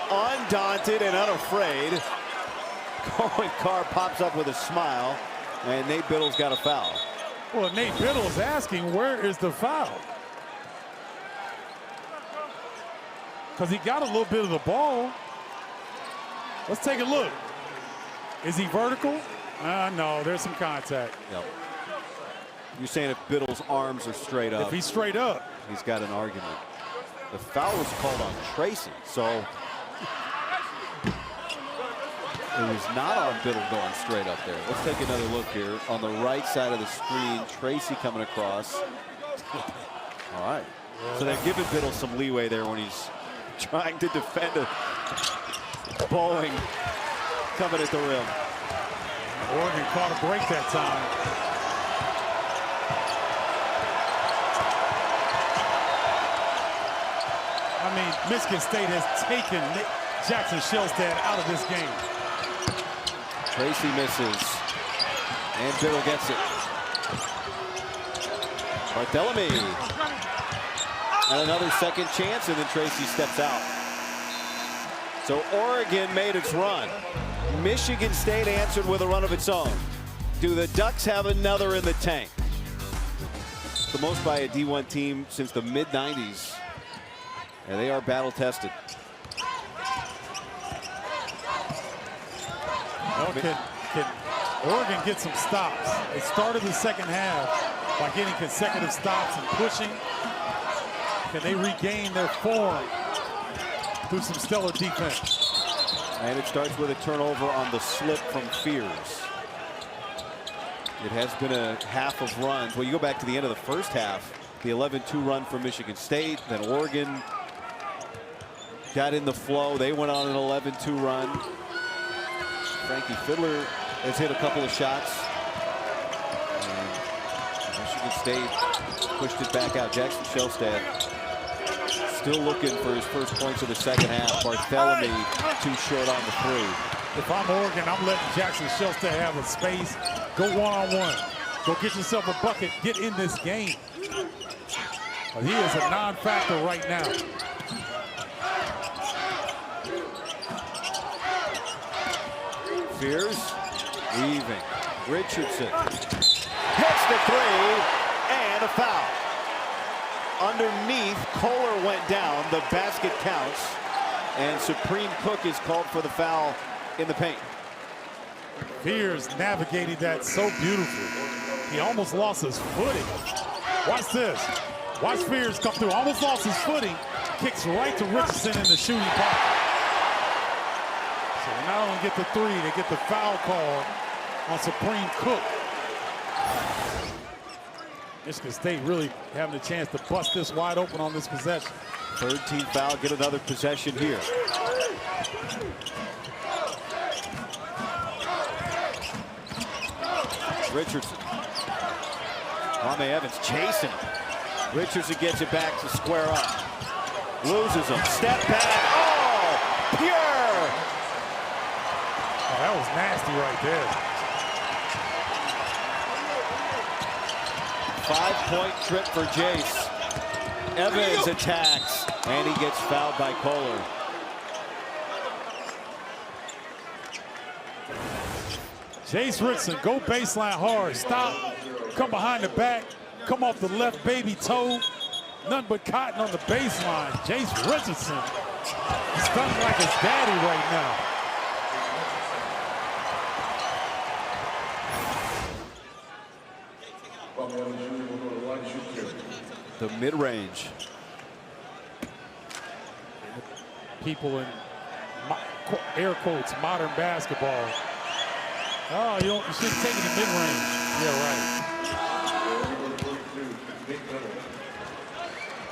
Undaunted and unafraid. Cohen Carr pops up with a smile, and Nate Biddle's got a foul. Well, Nate Biddle is asking, where is the foul? Because he got a little bit of the ball. Let's take a look. Is he vertical? No, there's some contact. Yep. You're saying if Biddle's arms are straight up. If he's straight up. He's got an argument. The foul was called on Tracy, so it was not on Biddle going straight up there. Let's take another look here. On the right side of the screen, Tracy coming across. All right. So they're giving Biddle some leeway there when he's trying to defend a Boeing coming at the rim. Oregon caught a break that time. I mean, Michigan State has taken Jackson Shellstad out of this game. Tracy misses. And Biddle gets it. Barthélemy. And another second chance, and then Tracy steps out. So Oregon made its run. Michigan State answered with a run of its own. Do the Ducks have another in the tank? The most by a D1 team since the mid-90s. And they are battle-tested. Well, can Oregon get some stops? It started the second half by getting consecutive stops and pushing. Can they regain their form through some stellar defense? And it starts with a turnover on the slip from Fears. It has been a half of runs. Well, you go back to the end of the first half, the 11-2 run for Michigan State. Then Oregon got in the flow. They went on an 11-2 run. Frankie Fiddler has hit a couple of shots. And Michigan State pushed it back out. Jackson Shellstad still looking for his first points of the second half. Barthélemy too short on the three. If I'm Oregon, I'm letting Jackson Shellstad have a space. Go one-on-one. Go get yourself a bucket. Get in this game. But he is a non-factor right now. Fears weaving. Richardson hits the three and a foul. Underneath, Kohler went down. The basket counts. And Supreme Cook is called for the foul in the paint. Fears navigated that so beautifully. He almost lost his footing. Watch this. Watch Fears come through. Almost lost his footing. Kicks right to Richardson in the shooting pocket. So they not only get the three, they get the foul call on Supreme Cook. Michigan State really having a chance to bust this wide open on this possession. Third team foul, get another possession here. Richardson. Kwame Evans chasing him. Richardson gets it back to square up. Loses him. Step back. Oh, pure. Oh, that was nasty right there. 5-point trip for Jace. Evans attacks, and he gets fouled by Kohler. Jace Richardson, go baseline hard. Stop, come behind the back, come off the left baby toe. Nothing but cotton on the baseline. Jace Richardson, stunning like his daddy right now. The mid-range. People in air quotes modern basketball. Oh, you shouldn't take it in mid-range. Yeah, right.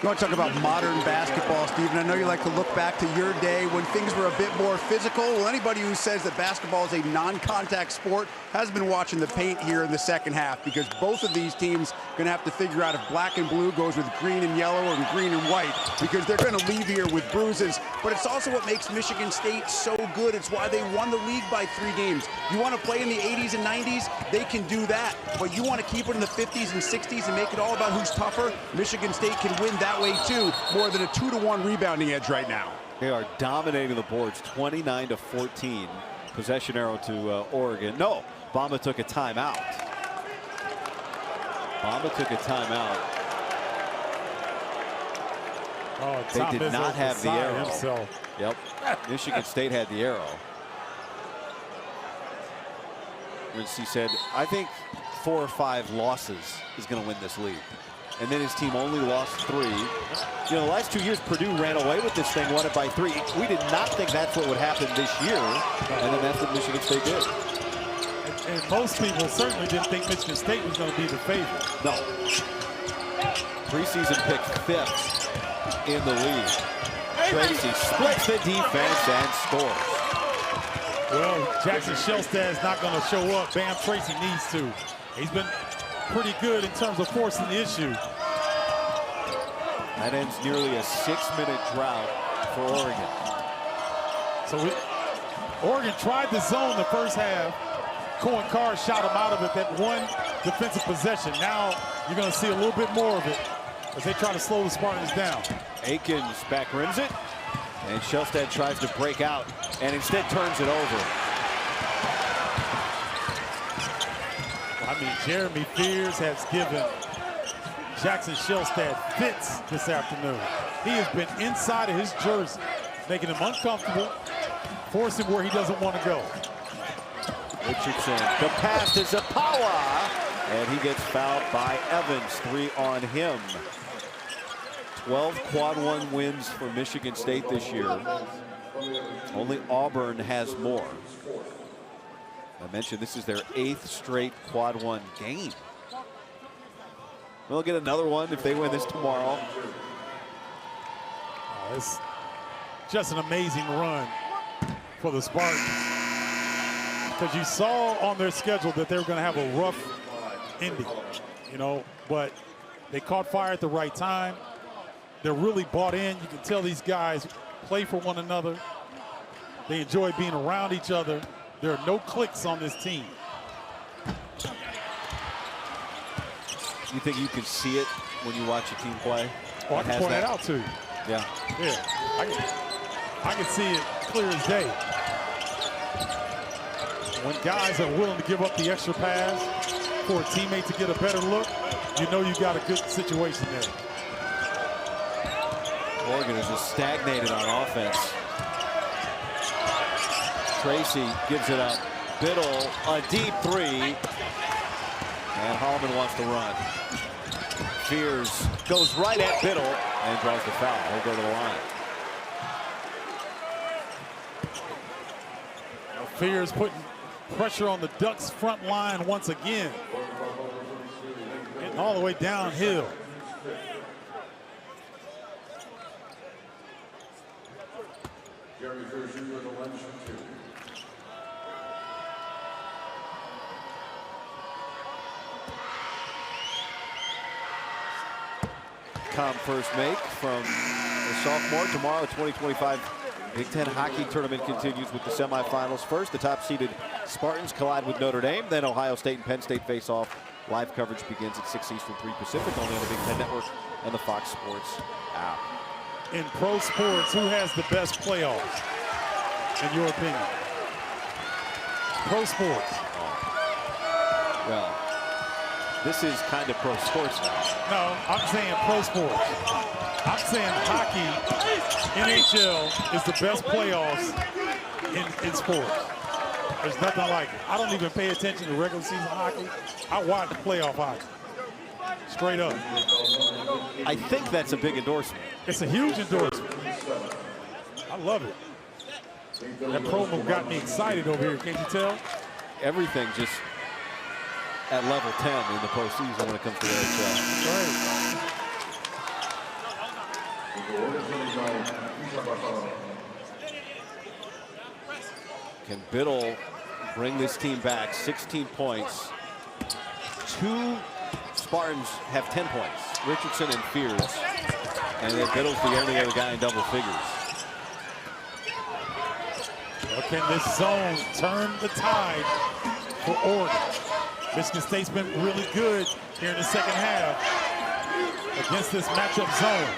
You want to talk about modern basketball, Stephen? I know you like to look back to your day when things were a bit more physical. Well, anybody who says that basketball is a non-contact sport has been watching the paint here in the second half, because both of these teams are going to have to figure out if black and blue goes with green and yellow or green and white, because they're going to leave here with bruises. But it's also what makes Michigan State so good. It's why they won the league by 3 games. You want to play in the 80s and 90s? They can do that. But you want to keep it in the 50s and 60s and make it all about who's tougher? Michigan State can win that way too, more than a 2-to-1 rebounding edge right now. They are dominating the boards, 29-14. Possession arrow to Oregon. No, Bamba took a timeout. Bamba took a timeout. Oh, they did not have the arrow. Himself. Yep. Michigan State had the arrow. He said, I think 4 or 5 losses is going to win this league. And then his team only lost 3. You know, the last 2 years, Purdue ran away with this thing, won it by 3. We did not think that's what would happen this year. And then that's what Michigan State did. And most people certainly didn't think Michigan State was going to be the favorite. No. Preseason picked 5th in the league. Tracy splits the defense and scores. Well, Jackson Shellstad is not going to show up. Bam Tracy needs to. He's been pretty good in terms of forcing the issue. That ends nearly a 6-minute drought for Oregon. So Oregon tried the zone the first half. Cohen Carr shot him out of it, that one defensive possession. Now you're going to see a little bit more of it as they try to slow the Spartans down. Akins back rims it, and Shellstead tries to break out and instead turns it over. I mean, Jeremy Fears has given Jackson Shellstead fits this afternoon. He has been inside of his jersey, making him uncomfortable, forcing where he doesn't want to go. Richardson, the pass is a power, and he gets fouled by Evans. 3 on him. 12 quad 1 wins for Michigan State this year. Only Auburn has more. I mentioned this is their 8th straight quad 1 game. They'll get another one if they win this tomorrow. It's just an amazing run for the Spartans, because you saw on their schedule that they were going to have a rough ending, you know, but they caught fire at the right time. They're really bought in. You can tell these guys play for one another. They enjoy being around each other. There are no cliques on this team. You think you can see it when you watch a team play? Oh, I can point it out to you. Yeah. Yeah, I can see it clear as day. When guys are willing to give up the extra pass for a teammate to get a better look, you know you got a good situation there. Oregon is just stagnated on offense. Tracy gives it up. Biddle, a deep 3. And Holloman wants to run. Fears goes right at Biddle and draws the foul. He'll go to the line. Fears putting pressure on the Ducks front line once again. Getting all the way downhill. Tom first make from the sophomore. Tomorrow, the 2025 Big Ten hockey tournament continues with the semifinals. First, the top-seeded Spartans collide with Notre Dame. Then Ohio State and Penn State face off. Live coverage begins at 6 Eastern, 3 Pacific, only on the Big Ten Network and the Fox Sports app. In pro sports, who has the best playoffs, in your opinion? Pro sports. Well, this is kind of pro sports now. No, I'm saying pro sports. I'm saying hockey, NHL is the best playoffs in sports. There's nothing like it. I don't even pay attention to regular season hockey. I watch playoff hockey. Straight up. I think that's a big endorsement. It's a huge endorsement. I love it. That promo got me excited over here, can't you tell? Everything just at level 10 in the postseason when it comes to the NHL. Right. Can Biddle bring this team back? 16 points. 2 Spartans have 10 points. Richardson and Fears. And then Biddle's the only other guy in double figures. Well, can this zone turn the tide for Oregon? Michigan State's been really good here in the second half against this matchup zone.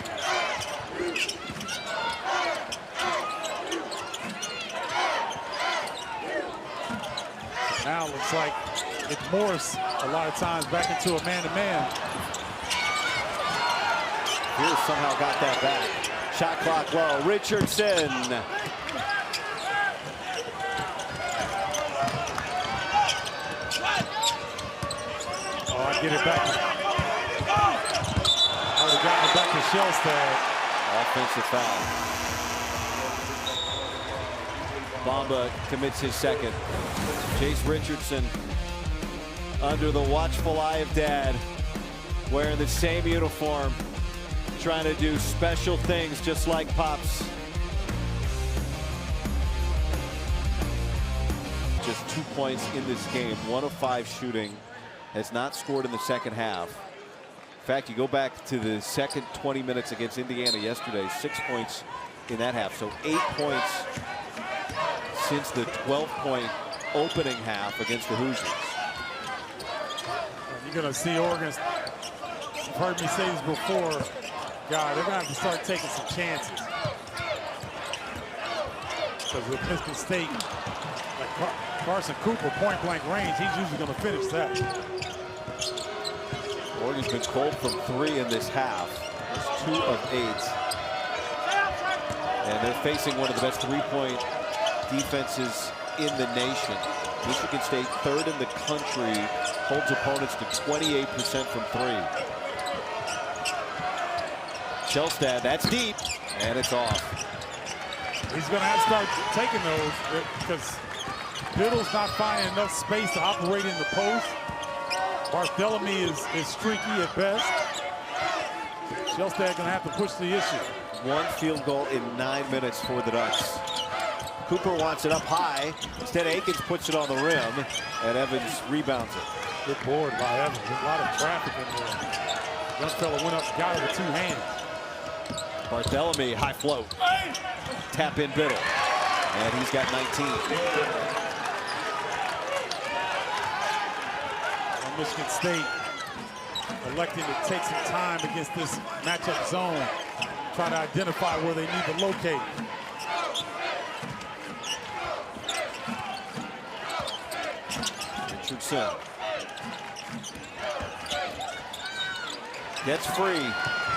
Now it looks like it's Morris a lot of times back into a man-to-man. Fears somehow got that back. Shot clock low. Richardson. Oh, I get it back. I would have gotten it back to Shellstead. Offensive foul. Bamba commits his second. Chase Richardson under the watchful eye of Dad, wearing the same uniform, trying to do special things just like Pops. Just 2 points in this game. 1 of 5 shooting. Has not scored in the second half. In fact, you go back to the second 20 minutes against Indiana yesterday, 6 points in that half. So 8 points since the 12-point opening half against the Hoosiers. You're going to see Oregon, you've heard me say this before, God, they're going to have to start taking some chances. Because with Michigan State, like Carson Cooper, point-blank range, he's usually going to finish that. Oregon's been cold from 3 in this half. It's 2 of 8. And they're facing one of the best three-point defenses in the nation. Michigan State, 3rd in the country, holds opponents to 28% from 3. Shelstad, that's deep, and it's off. He's going to have to start taking those because Biddle's not finding enough space to operate in the post. Barthélemy is streaky at best. Shelstad going to have to push the issue. 1 field goal in 9 minutes for the Ducks. Cooper wants it up high. Instead, Akins puts it on the rim, and Evans rebounds it. Good board by Evans. There's a lot of traffic in there. Young fella went up and got it with 2 hands. Barthélemy, high float. Tap in Biddle. And he's got 19. Michigan State electing to take some time against this matchup zone. Try to identify where they need to locate. Richardson gets free.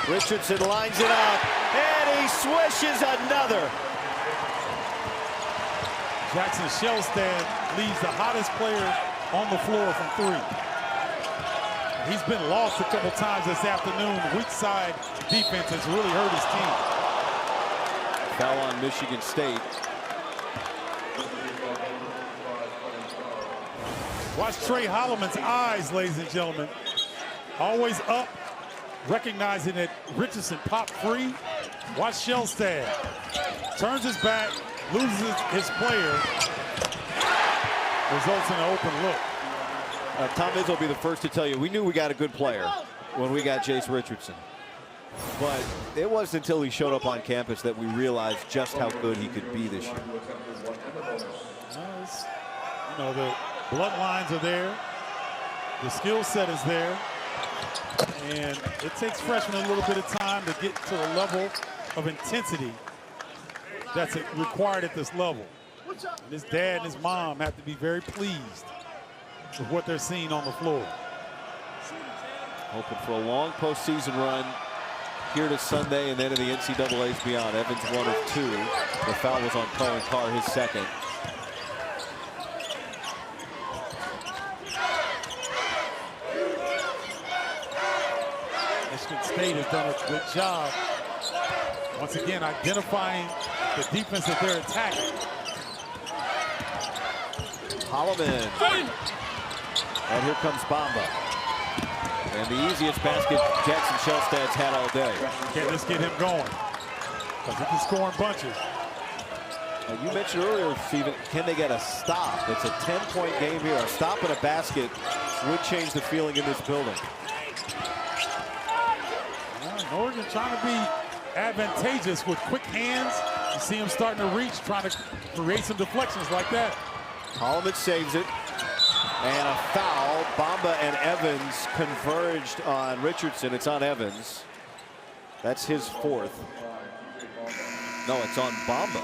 Richardson lines it up, and he swishes another. Jackson Shelstad leads the hottest player on the floor from 3. He's been lost a couple times this afternoon. Weak side defense has really hurt his team. Foul on Michigan State. Watch Trey Holloman's eyes, ladies and gentlemen. Always up, recognizing that Richardson popped free. Watch Shelstad. Turns his back, loses his player. Results in an open look. Tom Izzo will be the first to tell you, we knew we got a good player when we got Jace Richardson. But it wasn't until he showed up on campus that we realized just how good he could be this year. You know, the bloodlines are there. The skill set is there. And it takes freshmen a little bit of time to get to the level of intensity that's required at this level. And his dad and his mom have to be very pleased with what they're seeing on the floor. Hoping for a long postseason run here to Sunday and then in the NCAA's beyond. Evans 1 of 2. The foul was on Cohen Carr, his second. Michigan State has done a good job, once again, identifying the defense that they're attacking. Holloman. And here comes Bamba. And the easiest basket Jackson Shelstad's had all day. Can't just get him going, because he can score in bunches. You mentioned earlier, Stephen, can they get a stop? It's a 10-point game here. A stop and a basket would change the feeling in this building. Oregon trying to be advantageous with quick hands. You see him starting to reach, trying to create some deflections like that. Holloman saves it. And a foul. Bamba and Evans converged on Richardson. It's on Evans. That's his 4th. No, it's on Bamba.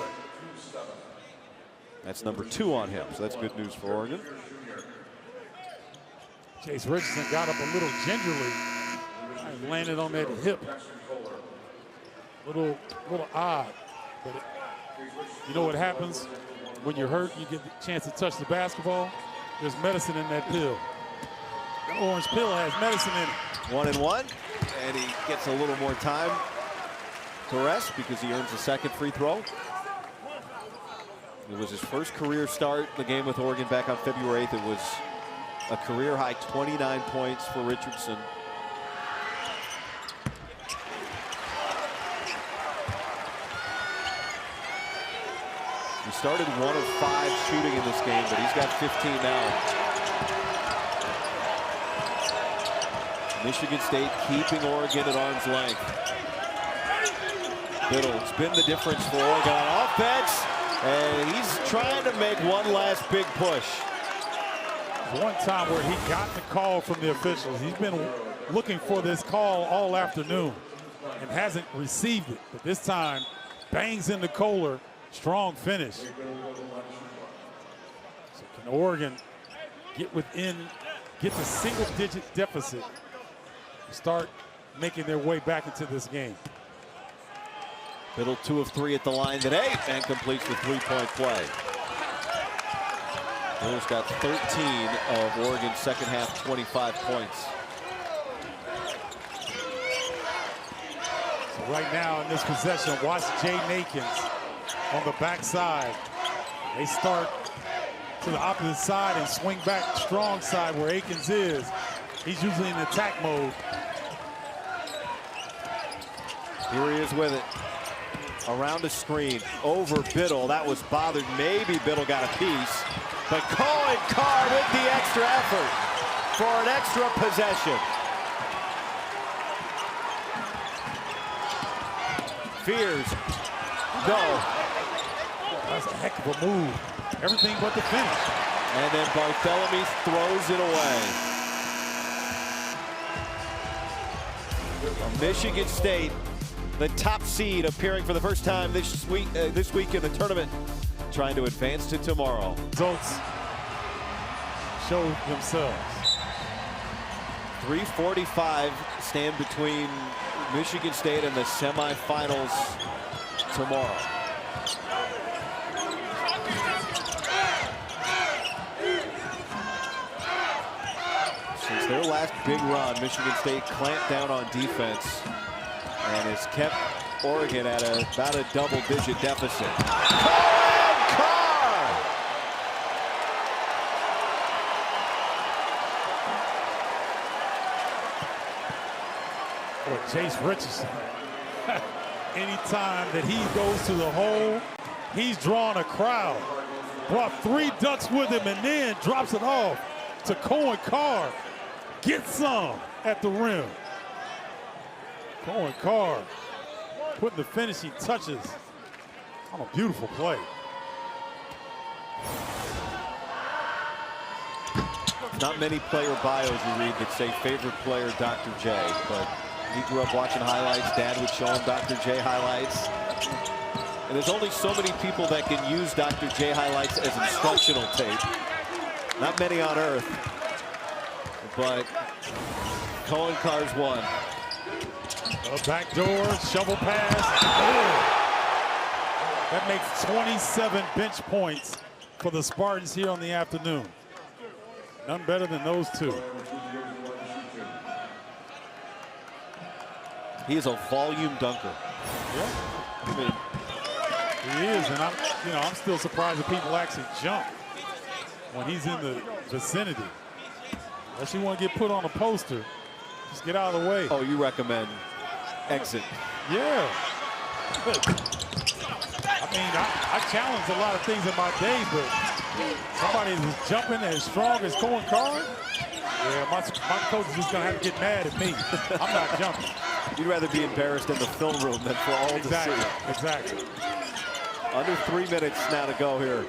That's number 2 on him. So that's good news for Oregon. Jace Richardson got up a little gingerly and landed on that hip. Little odd. But you know what happens when you're hurt, you get the chance to touch the basketball. There's medicine in that pill. The orange pill has medicine in it. 1-1, and he gets a little more time to rest because he earns a second free throw. It was his first career start, the game with Oregon back on February 8th. It was a career high 29 points for Richardson. He started 1 of 5 shooting in this game, but he's got 15 now. Michigan State keeping Oregon at arm's length. Biddle's been the difference for Oregon on offense. And he's trying to make one last big push. One time where he got the call from the officials. He's been looking for this call all afternoon and hasn't received it. But this time, bangs into Kohler. Strong finish. So can Oregon get the single-digit deficit, start making their way back into this game? Biddle 2 of 3 at the line today and completes the three-point play. Biddle's got 13 of Oregon's second half 25 points. So right now in this possession, watch Jay Nakins on the backside. They start to the opposite side and swing back strong side where Akins is. He's usually in attack mode. Here he is with it. Around the screen, over Biddle. That was bothered. Maybe Biddle got a piece. But Cohen Carr with the extra effort for an extra possession. Fears. No. That's a heck of a move. Everything but the finish. And then Barthélemy throws it away. Michigan State, the top seed, appearing for the first time this week in the tournament, trying to advance to tomorrow. Results show themselves. 3:45 stand between Michigan State and the semifinals tomorrow. Since their last big run, Michigan State clamped down on defense and has kept Oregon at about a double-digit deficit. Chase Richardson. Anytime that he goes to the hole, he's drawn a crowd. Brought 3 ducks with him and then drops it off to Cohen Carr. Gets some at the rim. Cohen Carr putting the finishing touches on a beautiful play. Not many player bios you read that say favorite player Dr. J, but he grew up watching highlights. Dad would show him Dr. J highlights. And there's only so many people that can use Dr. J highlights as instructional tape. Not many on earth. But Cohen Carr's one. A backdoor, shovel pass. Oh. That makes 27 bench points for the Spartans here on the afternoon. None better than those two. He is a volume dunker. Yeah, I mean, he is, and I'm still surprised that people actually jump when he's in the vicinity. Unless you want to get put on a poster, just get out of the way. Oh, you recommend exit? Yeah. I mean, I challenge a lot of things in my day, but somebody who's jumping as strong as Cohen Carr, yeah, my coach is just gonna have to get mad at me. I'm not jumping. You'd rather be embarrassed in the film room than for all to see. Exactly. Under 3 minutes now to go here.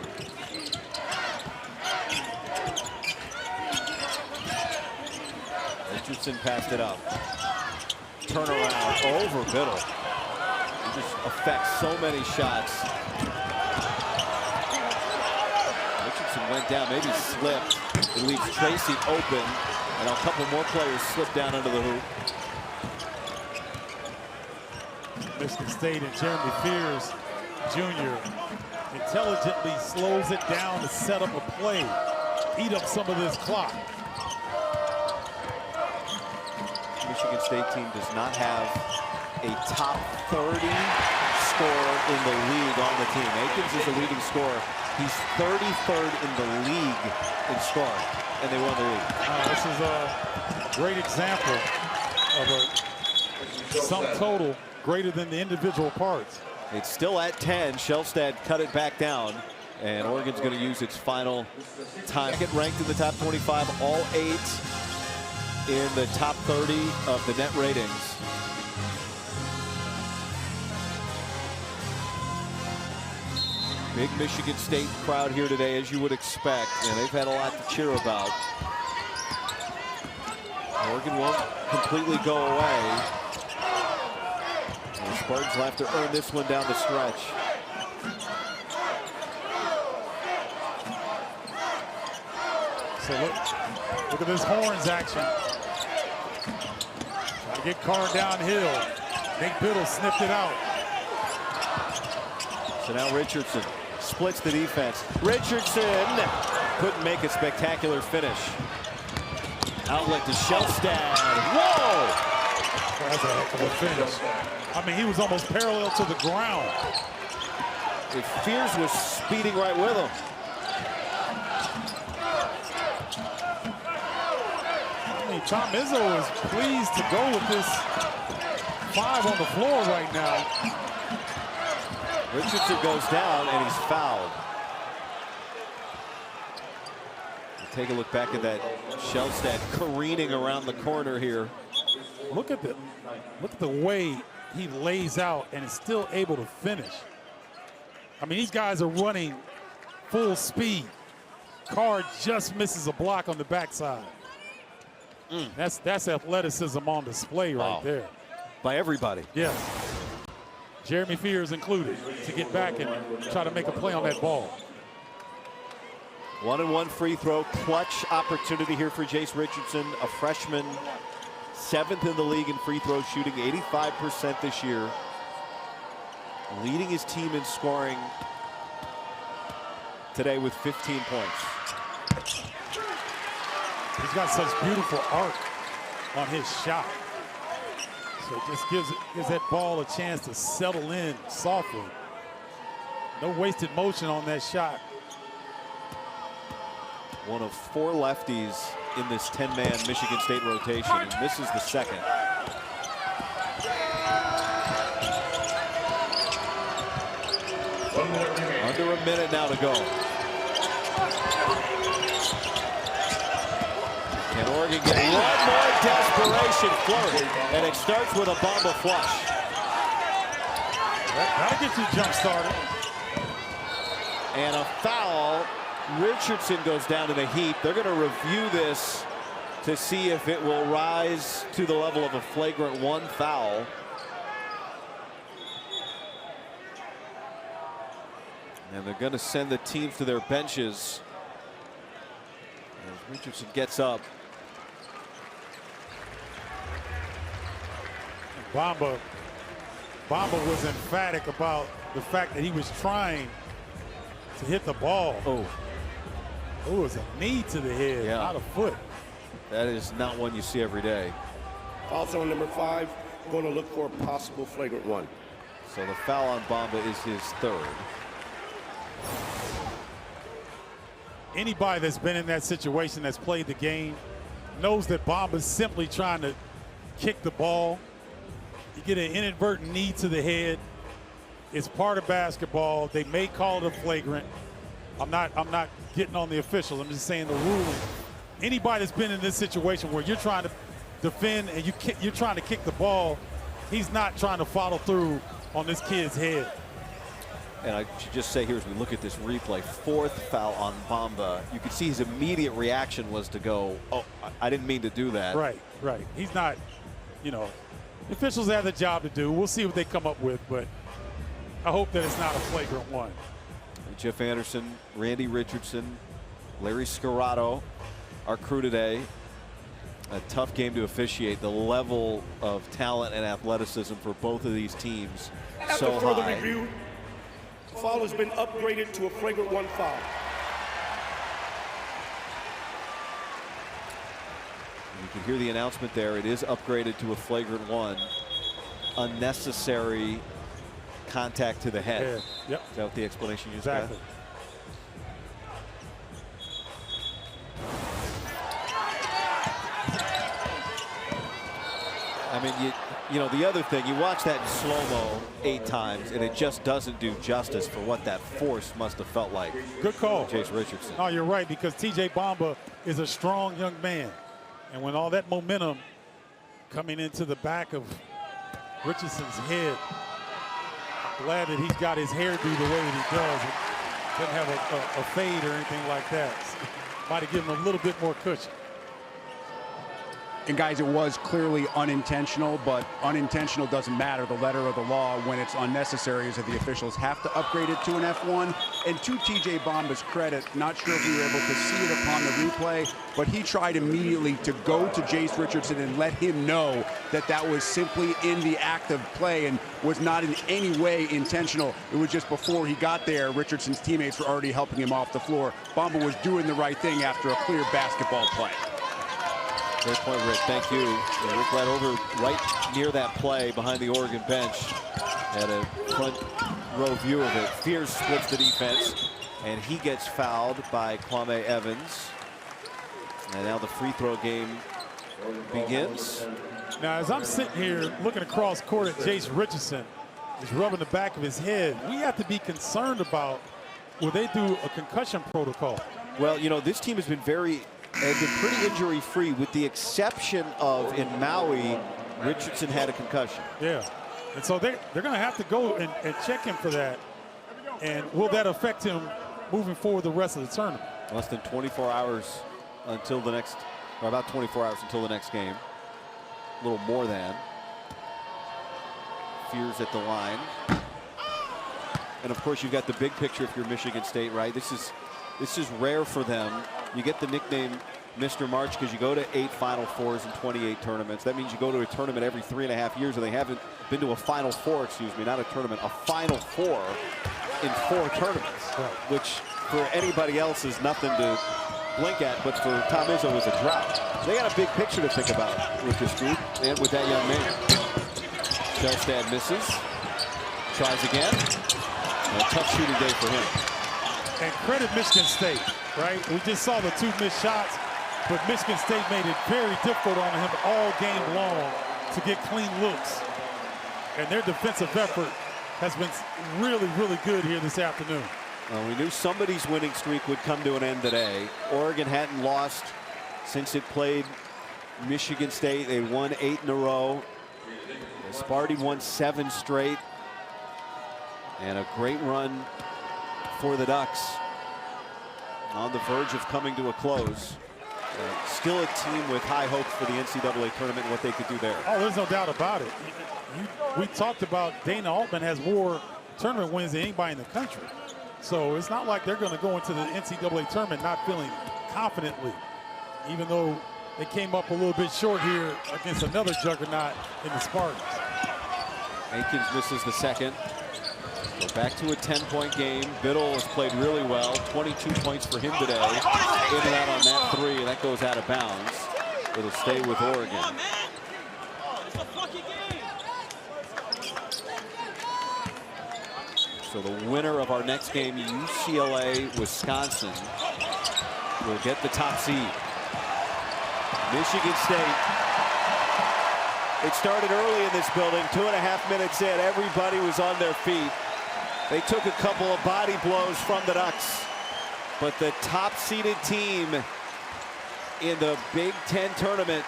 Richardson passed it up. Turnaround over Biddle. He just affects so many shots. Richardson went down, maybe slipped. It leaves Tracy open, and a couple more players slip down under the hoop. Michigan State and Jeremy Fears Jr. intelligently slows it down to set up a play, eat up some of this clock. Michigan State team does not have a top 30 scorer in the league on the team. Akins is the leading scorer. He's 33rd in the league in scoring, and they won the league. This is a great example of a sum total greater than the individual parts. It's still at 10. Shelstad cut it back down, and Oregon's going to use its final time. Get ranked in the top 25, all 8 in the top 30 of the net ratings. Big Michigan State crowd here today, as you would expect, and they've had a lot to cheer about. Oregon won't completely go away. And the Spartans will have to earn this one down the stretch. So look at this horns action. Trying to get Carr downhill. Nate Biddle snipped it out. So now Richardson splits the defense. Richardson couldn't make a spectacular finish. Outlet to Shellstad. Whoa! That's a heck of a finish. I mean, he was almost parallel to the ground. If Fears was speeding right with him. I mean, Tom Izzo is pleased to go with this 5 on the floor right now. Richardson goes down and he's fouled. Take a look back at that Shellstad careening around the corner here. Look at the way he lays out and is still able to finish. I mean, these guys are running full speed. Carr just misses a block on the backside. That's athleticism on display right there. By everybody. Yes. Jeremy Fears included, to get back and try to make a play on that ball. 1-and-1 free throw, clutch opportunity here for Jace Richardson, a freshman, 7th in the league in free throw shooting, 85% this year. Leading his team in scoring today with 15 points. He's got such beautiful arc on his shot. So it just gives that ball a chance to settle in softly. No wasted motion on that shot. One of 4 lefties in this 10-man Michigan State rotation, and this is the second. Under a minute now to go. Can Oregon get one more desperation flurry? And it starts with a Bamba flush. That'll get you jump started. And a foul. Richardson goes down in a heap. They're going to review this to see if it will rise to the level of a flagrant 1 foul. And they're going to send the teams to their benches as Richardson gets up. Bamba was emphatic about the fact that he was trying to hit the ball. Oh, it was a knee to the head, not a foot. That is not one you see every day. Also, number 5, going to look for a possible flagrant 1. So the foul on Bamba is his 3rd. Anybody that's been in that situation, that's played the game, knows that Bamba's simply trying to kick the ball. You get an inadvertent knee to the head. It's part of basketball. They may call it a flagrant. I'm not getting on the officials. I'm just saying the ruling. Anybody that's been in this situation where you're trying to defend and you're trying to kick the ball, he's not trying to follow through on this kid's head. And I should just say here as we look at this replay, 4th foul on Bamba. You can see his immediate reaction was to go, oh, I didn't mean to do that. Right. He's not, the officials have the job to do. We'll see what they come up with, but I hope that it's not a flagrant 1. Jeff Anderson, Randy Richardson, Larry Scarato, our crew today. A tough game to officiate. The level of talent and athleticism for both of these teams After so further high. review, the foul has been upgraded to a flagrant 1 foul. You can hear the announcement there. It is upgraded to a flagrant 1. Unnecessary contact to the head. Yep. Is that what the explanation you Exactly. got? I mean, the other thing, you watch that in slow-mo 8 times, and it just doesn't do justice for what that force must have felt like. Good call. Jace Richardson. No, you're right, because T.J. Bamba is a strong young man. And when all that momentum coming into the back of Richardson's head, I'm glad that he's got his hairdo the way that he does. Didn't have a fade or anything like that. Might have given him a little bit more cushion. And guys, it was clearly unintentional, but unintentional doesn't matter. The letter of the law, when it's unnecessary, is that the officials have to upgrade it to an F1. And to TJ Bomba's credit, not sure if we were able to see it upon the replay, but he tried immediately to go to Jace Richardson and let him know that that was simply in the act of play and was not in any way intentional. It was just before he got there, Richardson's teammates were already helping him off the floor. Bomba was doing the right thing after a clear basketball play. Great point, Rick. Thank you. Yeah, Rick led over right near that play behind the Oregon bench. Had a front row view of it. Fears splits the defense, and he gets fouled by Kwame Evans. And now the free throw game begins. Now, as I'm sitting here looking across court at Jace Richardson, he's rubbing the back of his head. We have to be concerned about, will they do a concussion protocol? Well, you know, this team has been pretty injury-free, with the exception of in Maui, Richardson had a concussion. Yeah, and so they're going to have to go and check him for that. And will that affect him moving forward the rest of the tournament? Less than 24 hours until the next, or about 24 hours until the next game. A little more than. Fears at the line. And of course, you've got the big picture if you're Michigan State, right? This is rare for them. You get the nickname Mr. March because you go to 8 Final Fours and 28 tournaments. That means you go to a tournament every 3.5 years, and they haven't been to a Final Four, excuse me, not a tournament, a Final Four in 4 tournaments, which for anybody else is nothing to blink at, but for Tom Izzo is a drought. They got a big picture to think about with this group and with that young man. Kjellstad misses, tries again. A tough shooting day for him. And credit Michigan State, right? We just saw the 2 missed shots, but Michigan State made it very difficult on him all game long to get clean looks. And their defensive effort has been really, really good here this afternoon. Well, we knew somebody's winning streak would come to an end today. Oregon hadn't lost since it played Michigan State. They won 8 in a row. Sparty won 7 straight. And a great run for the Ducks, on the verge of coming to a close. Still a team with high hopes for the NCAA tournament and what they could do there. Oh, there's no doubt about it. We talked about Dana Altman has more tournament wins than anybody in the country. So it's not like they're going to go into the NCAA tournament not feeling confidently, even though they came up a little bit short here against another juggernaut in the Spartans. Aikens misses the second. We're back to a 10-point game. Biddle has played really well. 22 points for him today. In and out on that 3, and that goes out of bounds. It'll stay with Oregon. So the winner of our next game, UCLA-Wisconsin, will get the top seed. Michigan State. It started early in this building. 2.5 minutes in, everybody was on their feet. They took a couple of body blows from the Ducks, but the top-seeded team in the Big Ten tournament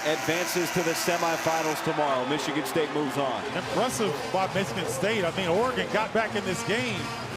advances to the semifinals tomorrow. Michigan State moves on. Impressive by Michigan State. I mean, Oregon got back in this game